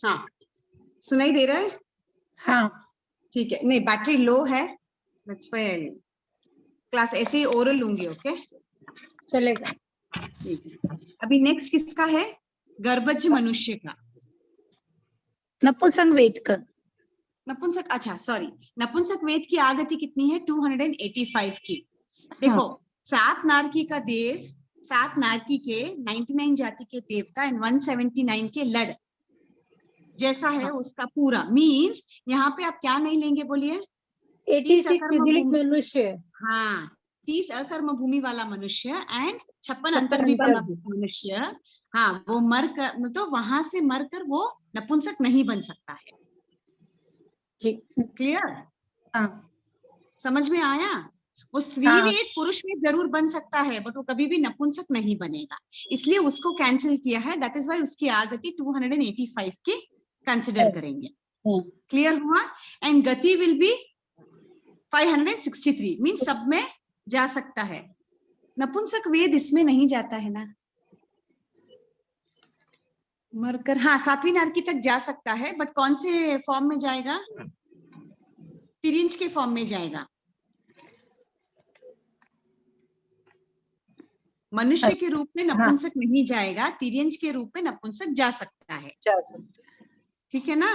हाँ, सुनाई दे रहा है? हाँ, ठीक है। नहीं, बैटरी लो है, दैट्स व्हाई क्लास ऐसे ही ओरल लूंगी। ओके, चलेगा। ठीक है। अभी नेक्स्ट किसका है? गर्भज मनुष्य का। नपुंसक वेद का। नपुंसक, अच्छा सॉरी, नपुंसक वेद की आगति कितनी है? 285 की। देखो, 7 नारकी का देव, 7 नारकी के 99 जाति के देवता एंड 179 के लड़ जैसा है उसका पूरा, मीन्स यहाँ पे आप क्या नहीं लेंगे बोलिए? 86 मनुष्य। हाँ, 30 अकर्म भूमि वाला मनुष्य एंड 56 अंतर्द्वीप वाला मनुष्य। हाँ, वो मर कर, तो वहां से मरकर वो नपुंसक नहीं बन सकता है। जी, क्लियर? हाँ, समझ में आया? वो स्त्री वेद पुरुष वेद जरूर बन सकता है, बट वो कभी भी नपुंसक नहीं बनेगा, इसलिए उसको कैंसिल किया है। दैट इज वाई उसकी आगति 285 की कंसिडर करेंगे। क्लियर हुआ? एंड गति विल बी 563, मीन सब में जा सकता है। नपुंसक वेद इसमें नहीं जाता है ना, मरकर। हाँ, 7वीं नारकी तक जा सकता है, बट कौन से फॉर्म में जाएगा? तिरिंज के फॉर्म में जाएगा। मनुष्य के रूप में नपुंसक नहीं जाएगा, तिर्यंज के रूप में नपुंसक जा सकता है। ठीक है ना?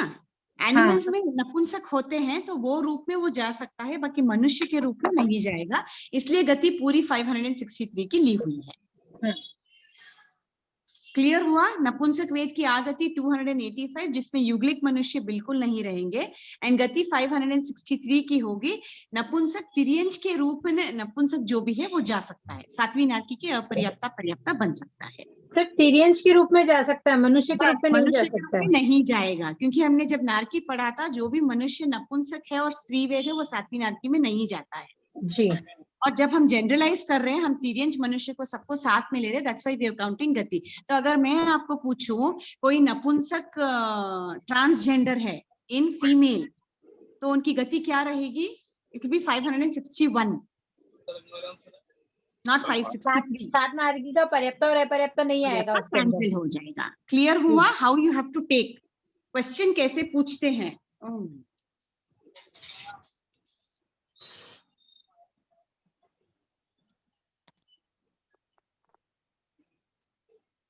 एनिमल्स में नपुंसक होते हैं तो वो रूप में वो जा सकता है, बाकी मनुष्य के रूप में नहीं जाएगा, इसलिए गति पूरी 563 की ली हुई है। क्लियर हुआ? नपुंसक वेद की आगति 285 जिसमें युग्लिक मनुष्य बिल्कुल नहीं रहेंगे एंड गति 563 की होगी। नपुंसक तिर्यंज के रूप में नपुंसक जो भी है वो जा सकता है, सातवीं नारकी के अपर्याप्ता पर्याप्ता बन सकता है। सिर्फ तिर्यंज के रूप में जा सकता है, मनुष्य के रूप में नहीं जा मनुष्य के रूप सकता में है। नहीं जाएगा, क्योंकि हमने जब नारकी पढ़ा था जो भी मनुष्य नपुंसक है और स्त्री वेद है वो सातवीं नारकी में नहीं जाता है। जी और जब हम जनरलाइज कर रहे हैं, हम तिर्यंज मनुष्य को सबको साथ में ले रहे हैं, that's why we are counting गति। तो अगर मैं आपको पूछूं कोई नपुंसक ट्रांसजेंडर है इन फीमेल, तो उनकी गति क्या रहेगी? It will be 561 not 563। सात नारकी का पर्याप्त और अपर्याप्त नहीं आएगा उसके अंदर। कैंसिल हो जाएगा। क्लियर हुआ how you have to take question, कैसे पूछते हैं?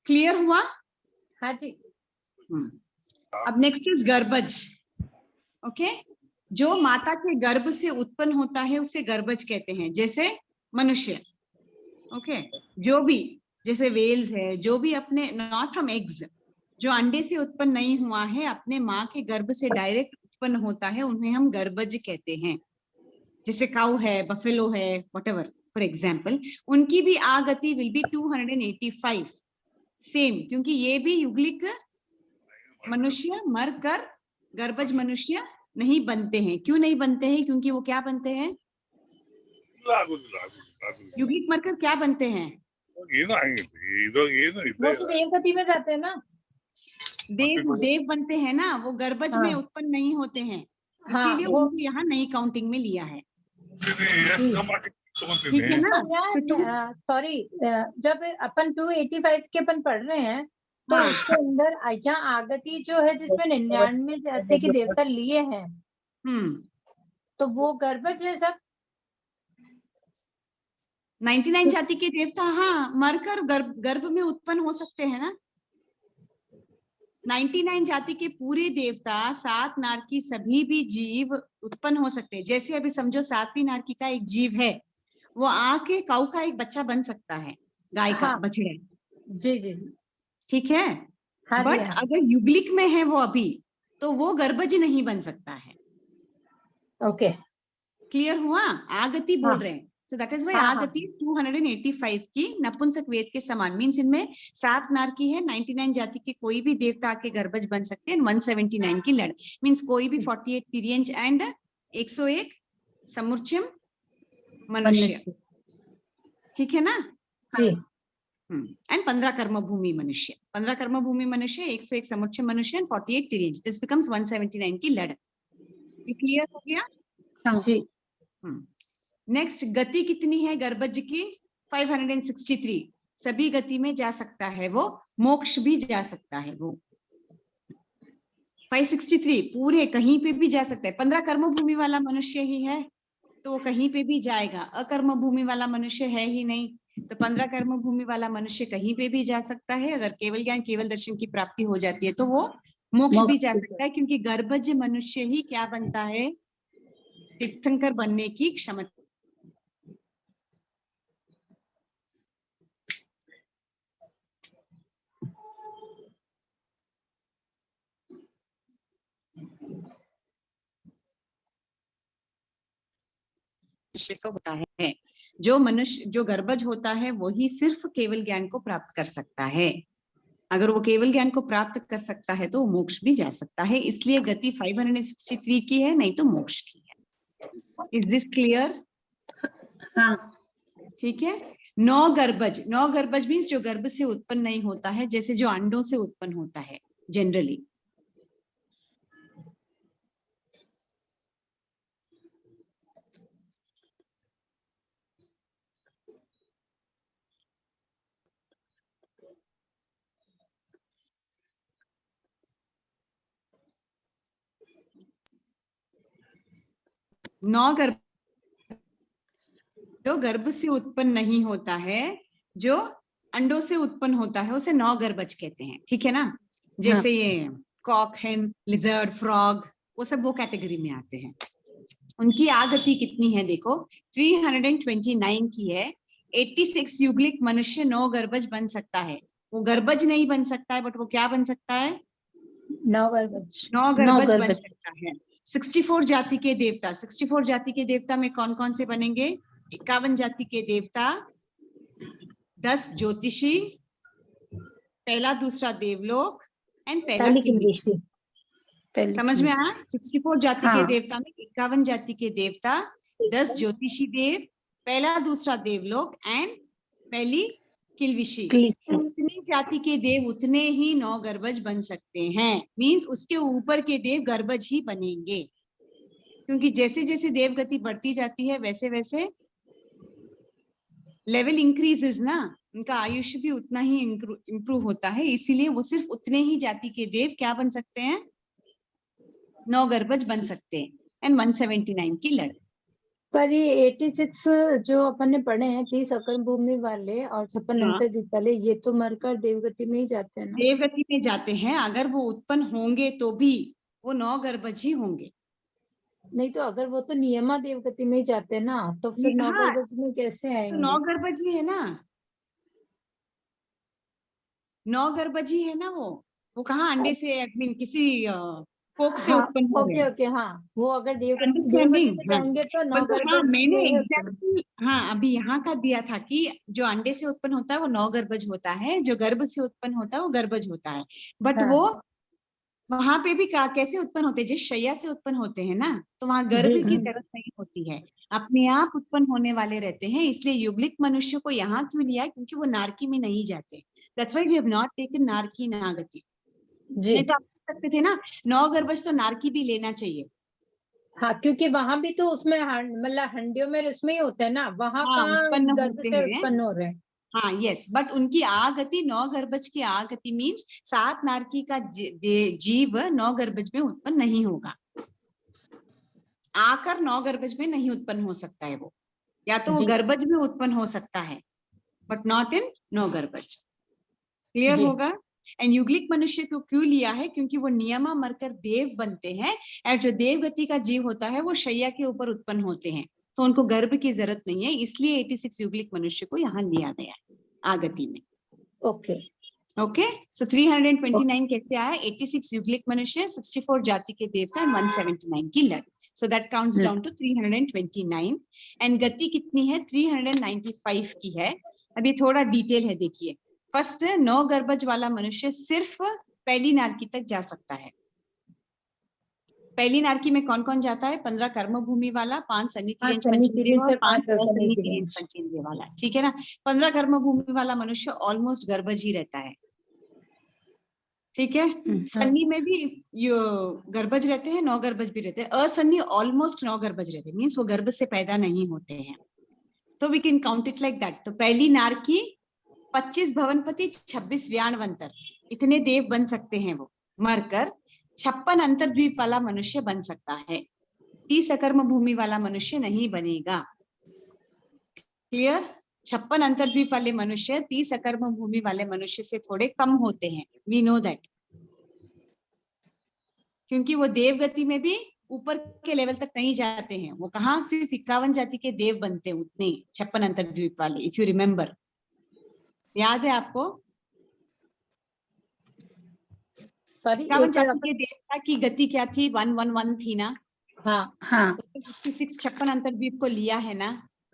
क्लियर हुआ? हाँ जी। अब नेक्स्ट इज गर्भज। ओके, जो माता के गर्भ से उत्पन्न होता है उसे गर्भज कहते हैं, जैसे मनुष्य। ओके, जो भी जैसे वेल्स है, जो भी अपने नॉट फ्रॉम एग्स, जो अंडे से उत्पन्न नहीं हुआ है, अपने माँ के गर्भ से डायरेक्ट उत्पन्न होता है, उन्हें हम गर्भज कहते हैं। जैसे काउ है, बफेलो है, व्हाटएवर फॉर एग्जांपल, उनकी भी आगति विल बी 285 सेम, क्योंकि ये भी युग्लिक मनुष्य मरकर गर्भज मनुष्य नहीं बनते हैं। क्यों नहीं बनते हैं? क्योंकि वो क्या बनते हैं? युग्लिक मरकर क्या बनते हैं? वो तो देव गति में जाते हैं ना, देव बनते हैं ना, वो गर्भज में उत्पन्न नहीं होते हैं, इसीलिए उनको यहाँ नई काउंटिंग में लिया है। ठीक है ना? सॉरी, जब अपन 285 के अपन पढ़ रहे हैं तो उसके अंदर यहाँ आगति जो है जिसमें 99 जाति के देवता लिए हैं, तो वो गर्भज है सब। 99 जाति के देवता हाँ मरकर गर्भ में उत्पन्न हो सकते हैं ना। 99 जाति के पूरे देवता, 7 नारकी सभी भी जीव उत्पन्न हो सकते हैं। जैसे अभी समझो 7वीं नारकी का एक जीव है, वो आके काऊ का एक बच्चा बन सकता है, गाय का बछड़ा। जी जी ठीक है। बट अगर युग्लिक में है वो अभी, तो वो गर्भज नहीं बन सकता है। ओके, क्लियर हुआ? आगति बोल रहे हैं। So that is why आगति 285 की नपुंसक वेद के समान, मीन्स इनमें 7 नारकी है, 99 जाति के कोई भी देवता के गर्भज बन सकते हैं, 179 की लड़, मीन्स कोई भी 48 तिर्यंज एंड 101 समूर्चम मनुष्य। ठीक है ना? जी। एंड 15 कर्म भूमि मनुष्य, 15 कर्म भूमि मनुष्य, 101 समूर्चम मनुष्य एंड 48 तिर्यंज, दिस बिकम्स 179 की लड़। ये क्लियर हो गया? जी। नेक्स्ट, गति कितनी है गर्भज की? 563। सभी गति में जा सकता है वो, मोक्ष भी जा सकता है वो। 563 पूरे कहीं पे भी जा सकता है। 15 कर्म भूमि वाला मनुष्य ही है तो वो कहीं पे भी जाएगा, अकर्म भूमि वाला मनुष्य है ही नहीं, तो 15 कर्म भूमि वाला मनुष्य कहीं पे भी जा सकता है। अगर केवल ज्ञान केवल दर्शन की प्राप्ति हो जाती है तो वो मोक्ष भी जा सकता है, क्योंकि गर्भज मनुष्य ही क्या बनता है? तीर्थंकर बनने की क्षमता। को होता है, जो मनुष्य जो गर्भज होता है वही सिर्फ केवल ज्ञान को प्राप्त कर सकता है। अगर वो केवल ज्ञान को प्राप्त कर सकता है तो मोक्ष भी जा सकता है, इसलिए गति 563 की है, नहीं तो मोक्ष की है। Is this clear? हाँ ठीक है। 9 गर्भज, 9 गर्भज मीन्स जो गर्भ से उत्पन्न नहीं होता है, जैसे जो अंडों से उत्पन्न होता है जनरली। नौ गर्भ जो गर्भ से उत्पन्न नहीं होता है, जो अंडों से उत्पन्न होता है, उसे 9 गर्भज कहते हैं। ठीक है ना? जैसे ये कॉक, हेन, लिजर्ड, फ्रॉग, वो सब वो कैटेगरी में आते हैं। उनकी आगति कितनी है देखो, 329 की है। 86 युग्लिक मनुष्य 9 गर्भज बन सकता है। वो गर्भज नहीं बन सकता है, बट वो क्या बन सकता है? नवगर्भज। नवगर्भज बन नवगर्भज। सकता है। 64 जाति के देवता, 64 जाति के देवता में कौन कौन से बनेंगे? 51 जाति के देवता, 10 ज्योतिषी, पहला दूसरा देवलोक एंड पहला पहली किल्बिशी। किल्बिशी। पहली समझ में किल्बिशी। आया? 64 जाति के हाँ। देवता में 51 जाति के देवता, 10 ज्योतिषी देव, पहला दूसरा देवलोक एंड पहली किल्बिशी। किल्बिशी। उतनी जाति के देव उतने ही नौ गर्भज बन सकते हैं, मींस उसके ऊपर के देव गर्भज ही बनेंगे, क्योंकि जैसे जैसे देव गति बढ़ती जाती है वैसे वैसे लेवल इंक्रीजेस ना, उनका आयुष्य भी उतना ही इंप्रूव होता है, इसीलिए वो सिर्फ उतने ही जाति के देव क्या बन सकते हैं? नौ गर्भज बन सकते हैं। एंड 179 की लड़। पर ये 86 जो अपन ने पढ़े हैं 30 अकर्म भूमि वाले और 56 हाँ। अंतर्दीप वाले, ये तो मरकर देवगति में ही जाते हैं ना। देवगति में जाते हैं, अगर वो उत्पन्न होंगे तो भी वो नौ गर्भज ही होंगे। नहीं तो अगर वो तो नियमा देवगति में ही जाते हैं ना, तो फिर हाँ, नवगर्भज में कैसे तो आएंगे? नौ गर्भज ही है ना, नौ गर्भज ही है ना। वो कहाँ अंडे से, आई मीन किसी कोख से हाँ, उत्पन्न हो ओके गए। ओके, हाँ वो अगर देवगति अंडरस्टैंडिंग? में जाएंगे तो हाँ, नवगर्भज मैंने में एग्जैक्टली हाँ अभी यहाँ का दिया था कि जो अंडे से उत्पन्न होता है वो नौ गर्भज होता है, जो गर्भ से उत्पन्न होता है वो गर्भज होता है। बट हाँ। वो वहां पे भी कैसे उत्पन्न होते हैं? जिस शैया से उत्पन्न होते हैं ना, तो वहां गर्भ जी, की जरूरत नहीं होती है, अपने आप उत्पन्न होने वाले रहते हैं। इसलिए युगलिक मनुष्य को यहाँ क्यों लिया? क्योंकि वो नारकी में नहीं जाते। That's why we have not taken नारकी नागति। जी। नहीं तो आप कह सकते थे ना नौ गर्भज तो नारकी भी लेना चाहिए। हाँ, क्योंकि वहां भी तो उसमें मतलब हंडियों में उसमें ही होते हैं ना, वहां हाँ, कहाँ उत्पन्न गर्भ होते से हैं। उत्पन्न हो रहे हैं। हाँ यस, बट उनकी आगति, नौ गर्भज की आगति मीन्स 7 नारकी का जीव नौ गर्भज में उत्पन्न नहीं होगा, आकर नौ गर्भज में नहीं उत्पन्न हो सकता है वो, या तो वो जी। गर्भज में उत्पन्न हो सकता है बट नॉट इन नौ गर्भज। क्लियर जी। होगा? एंड युगलिक मनुष्य को क्यों लिया है? क्योंकि वो नियमा मरकर देव बनते हैं, और जो देव गति का जीव होता है वो शैया के ऊपर उत्पन्न होते हैं, तो उनको गर्भ की जरूरत नहीं है, इसलिए 86 युगलिक मनुष्य को यहाँ लिया गया है आगति में। ओके ओके, सो 329 कैसे आया? 86 युगलिक मनुष्य, 64 जाति के देवता, 179 की लड़। So that counts down to 329। And गति कितनी है? 395 की है। अभी थोड़ा डिटेल है, देखिए। फर्स्ट, नौ गर्भज वाला मनुष्य सिर्फ पहली नारकी तक जा सकता है। पहली नारकी में कौन कौन जाता है? 15 कर्म भूमि वाला, 5 सन्नी तिर्यंच पंचेंद्रिय और 5 असन्नी तिर्यंच पंचेंद्रिय वाला, ठीक है ना। 15 कर्म भूमि वाला मनुष्य ऑलमोस्ट गर्भज ही रहता है, ठीक है। सन्नी में भी गर्भज रहते हैं, नौ गर्भज भी रहते हैं। असन्नी ऑलमोस्ट नौ गर्भज रहते हैं, मीन्स वो गर्भ से पैदा नहीं होते हैं, तो we can count it like that. तो पहली नारकी 25 भवनपति, 26 व्याणवंतर, इतने देव बन सकते हैं वो मरकर। 56 अंतर्द्वीप वाला मनुष्य बन सकता है, 30 अकर्म भूमि वाला मनुष्य नहीं बनेगा। क्लियर? 56 अंतर्द्वीप वाले मनुष्य 30 अकर्म भूमि वाले मनुष्य से थोड़े कम होते हैं, वी नो दैट, क्योंकि वो देव गति में भी ऊपर के लेवल तक नहीं जाते हैं। वो कहाँ सिर्फ 51 जाति के देव बनते हैं, उतने 56 अंतर्द्वीप वाले, इफ यू रिमेम्बर, याद है आपको? 51 जाति के देवता की गति क्या थी? 111 थी ना। हाँ हाँ, 56 अंतर्द्वीप को लिया है ना।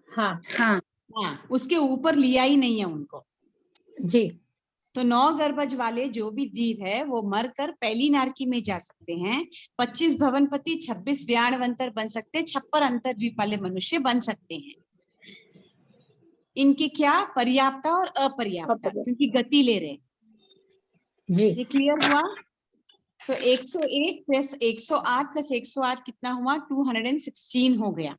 हाँ हाँ हाँ, उसके ऊपर लिया ही नहीं है उनको जी। तो नौ गर्भज वाले जो भी जीव है वो मरकर पहली नारकी में जा सकते हैं। 25 भवनपति, 26 व्याणवंतर बन सकते हैं, 56 अंतर्द्वीप वाले मनुष्य बन सकते हैं। इनकी क्या पर्याप्तता और अपर्याप्तता, क्योंकि गति ले रहे जी। ये क्लियर हुआ? तो 101 प्लस 108 प्लस 108 कितना हुआ? 216 हो गया,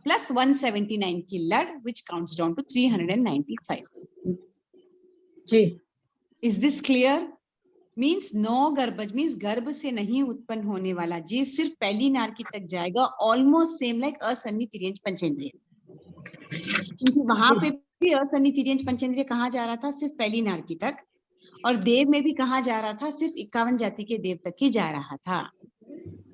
प्लस 179 की लड़, विच काउंट्स डाउन टू 395। जी। Is this clear? मीन्स नौ गर्भज मीन्स गर्भ से नहीं उत्पन्न होने वाला जीव सिर्फ पहली नारकी तक जाएगा, ऑलमोस्ट सेम लाइक असन्नी तिर्यंच पंचेंद्रिय। क्योंकि वहां पे भी असन्नी तिर्यंच पंचेंद्रिय कहाँ जा रहा था? सिर्फ पहली नारकी तक, और देव में भी कहाँ जा रहा था? सिर्फ 51 जाति के देव तक ही जा रहा था।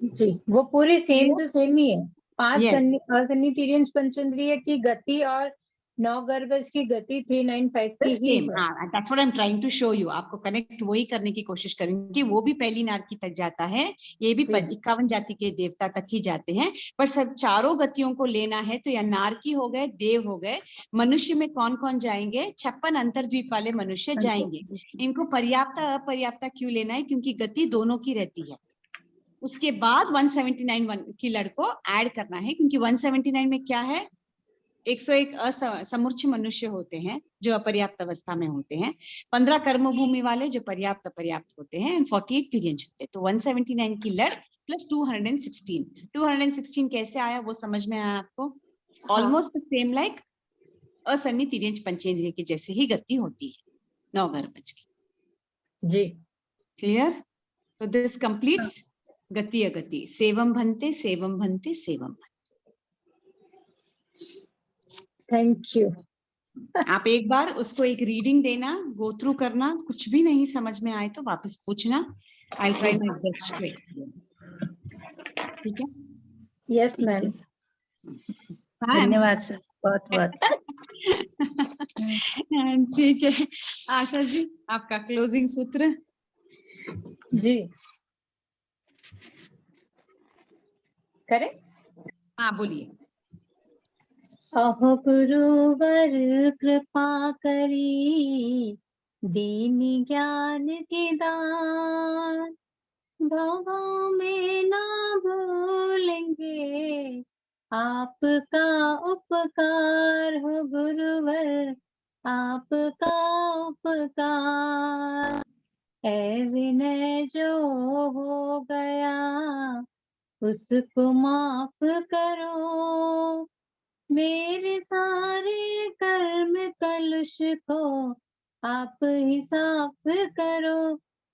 जी, वो पूरे सेम टू सेम ही है। 5 Yes. असन्नी तिर्यंच पंचेंद्रिय की गति और 9 गर्भज की गति 395 की ही सेम, है। हाँ, that's what I'm trying to show you. आपको कनेक्ट वही करने की कोशिश करूंगी। वो भी पहली नारकी तक जाता है, ये भी 51 जाति के देवता तक ही जाते हैं, पर सब चारों गतियों को लेना है तो या नारकी हो गए, देव हो गए, मनुष्य में कौन कौन जाएंगे? 56 अंतर्द्वीप वाले मनुष्य जाएंगे। इनको पर्याप्त अपर्याप्त क्यों लेना है? क्योंकि गति दोनों की रहती है। उसके बाद 179 की लड़ को ऐड करना है, क्योंकि 179 में क्या है? 101 असमूर्छ मनुष्य होते हैं जो अपर्याप्त अवस्था में होते हैं, 15 कर्म भूमि वाले जो पर्याप्त पर्याप्त होते हैं, 48 तिर्यंज होते हैं। तो 179 की लड़ प्लस 216 कैसे आया वो समझ में आया आपको? ऑलमोस्ट सेम लाइक असन्नी तिर्यंज पंचेंद्रिय की जैसे ही गति होती है 9 गर्भज की। जी क्लियर? तो दिस कंप्लीट्स गति अगति, सेवम भन्ते सेवम भन्ते सेवम। Thank you. आप एक बार उसको एक रीडिंग देना, गो थ्रू करना, कुछ भी नहीं समझ में आए तो वापस पूछना। I try my best to explain. ठीक है? Yes ma'am. धन्यवाद सर, बहुत बहुत। ठीक है आशा जी, आपका क्लोजिंग सूत्र। जी करें? हाँ बोलिए। अहो गुरुवर कृपा करी, दीन ज्ञान के दान, भावों में ना भूलेंगे आपका उपकार हो गुरुवर, आपका उपकार। ऐ विनय जो हो गया उसको माफ करो, मेरे सारे कर्म कलुष को आप ही साफ करो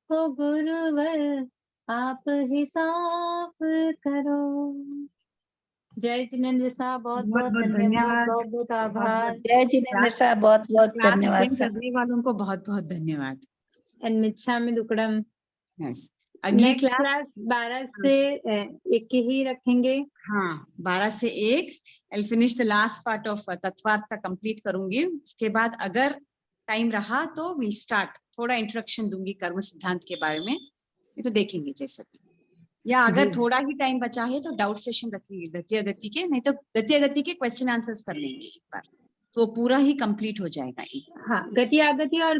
हो गुरुवर, आप ही साफ करो। जय जिनेंद्र साहब, बहुत बहुत धन्यवाद, बहुत बहुत आभार। जय जिनेंद्र साहब, बहुत बहुत क्लास धन्यवाद अटेंड सर। करने वालों को बहुत बहुत धन्यवाद। एंड मिच्छामि दुक्कडम। यस, अगली नेक्स्ट क्लास क्लास 12 से 1 ही रखेंगे। हाँ 12 से 1। I'll finish the last part of Tattvartha का कंप्लीट करूंगी। उसके बाद अगर टाइम रहा तो we'll start, थोड़ा इंट्रोडक्शन दूंगी कर्म सिद्धांत के बारे में, ये तो देखेंगे जैसा भी। या अगर जी। थोड़ा ही टाइम बचा है तो डाउट सेशन रखेंगे गति अगति के, नहीं तो गति अगति के क्वेश्चन आंसर्स कर लेंगे एक बार, तो पूरा ही कंप्लीट हो जाएगा। हाँ, गति आगति और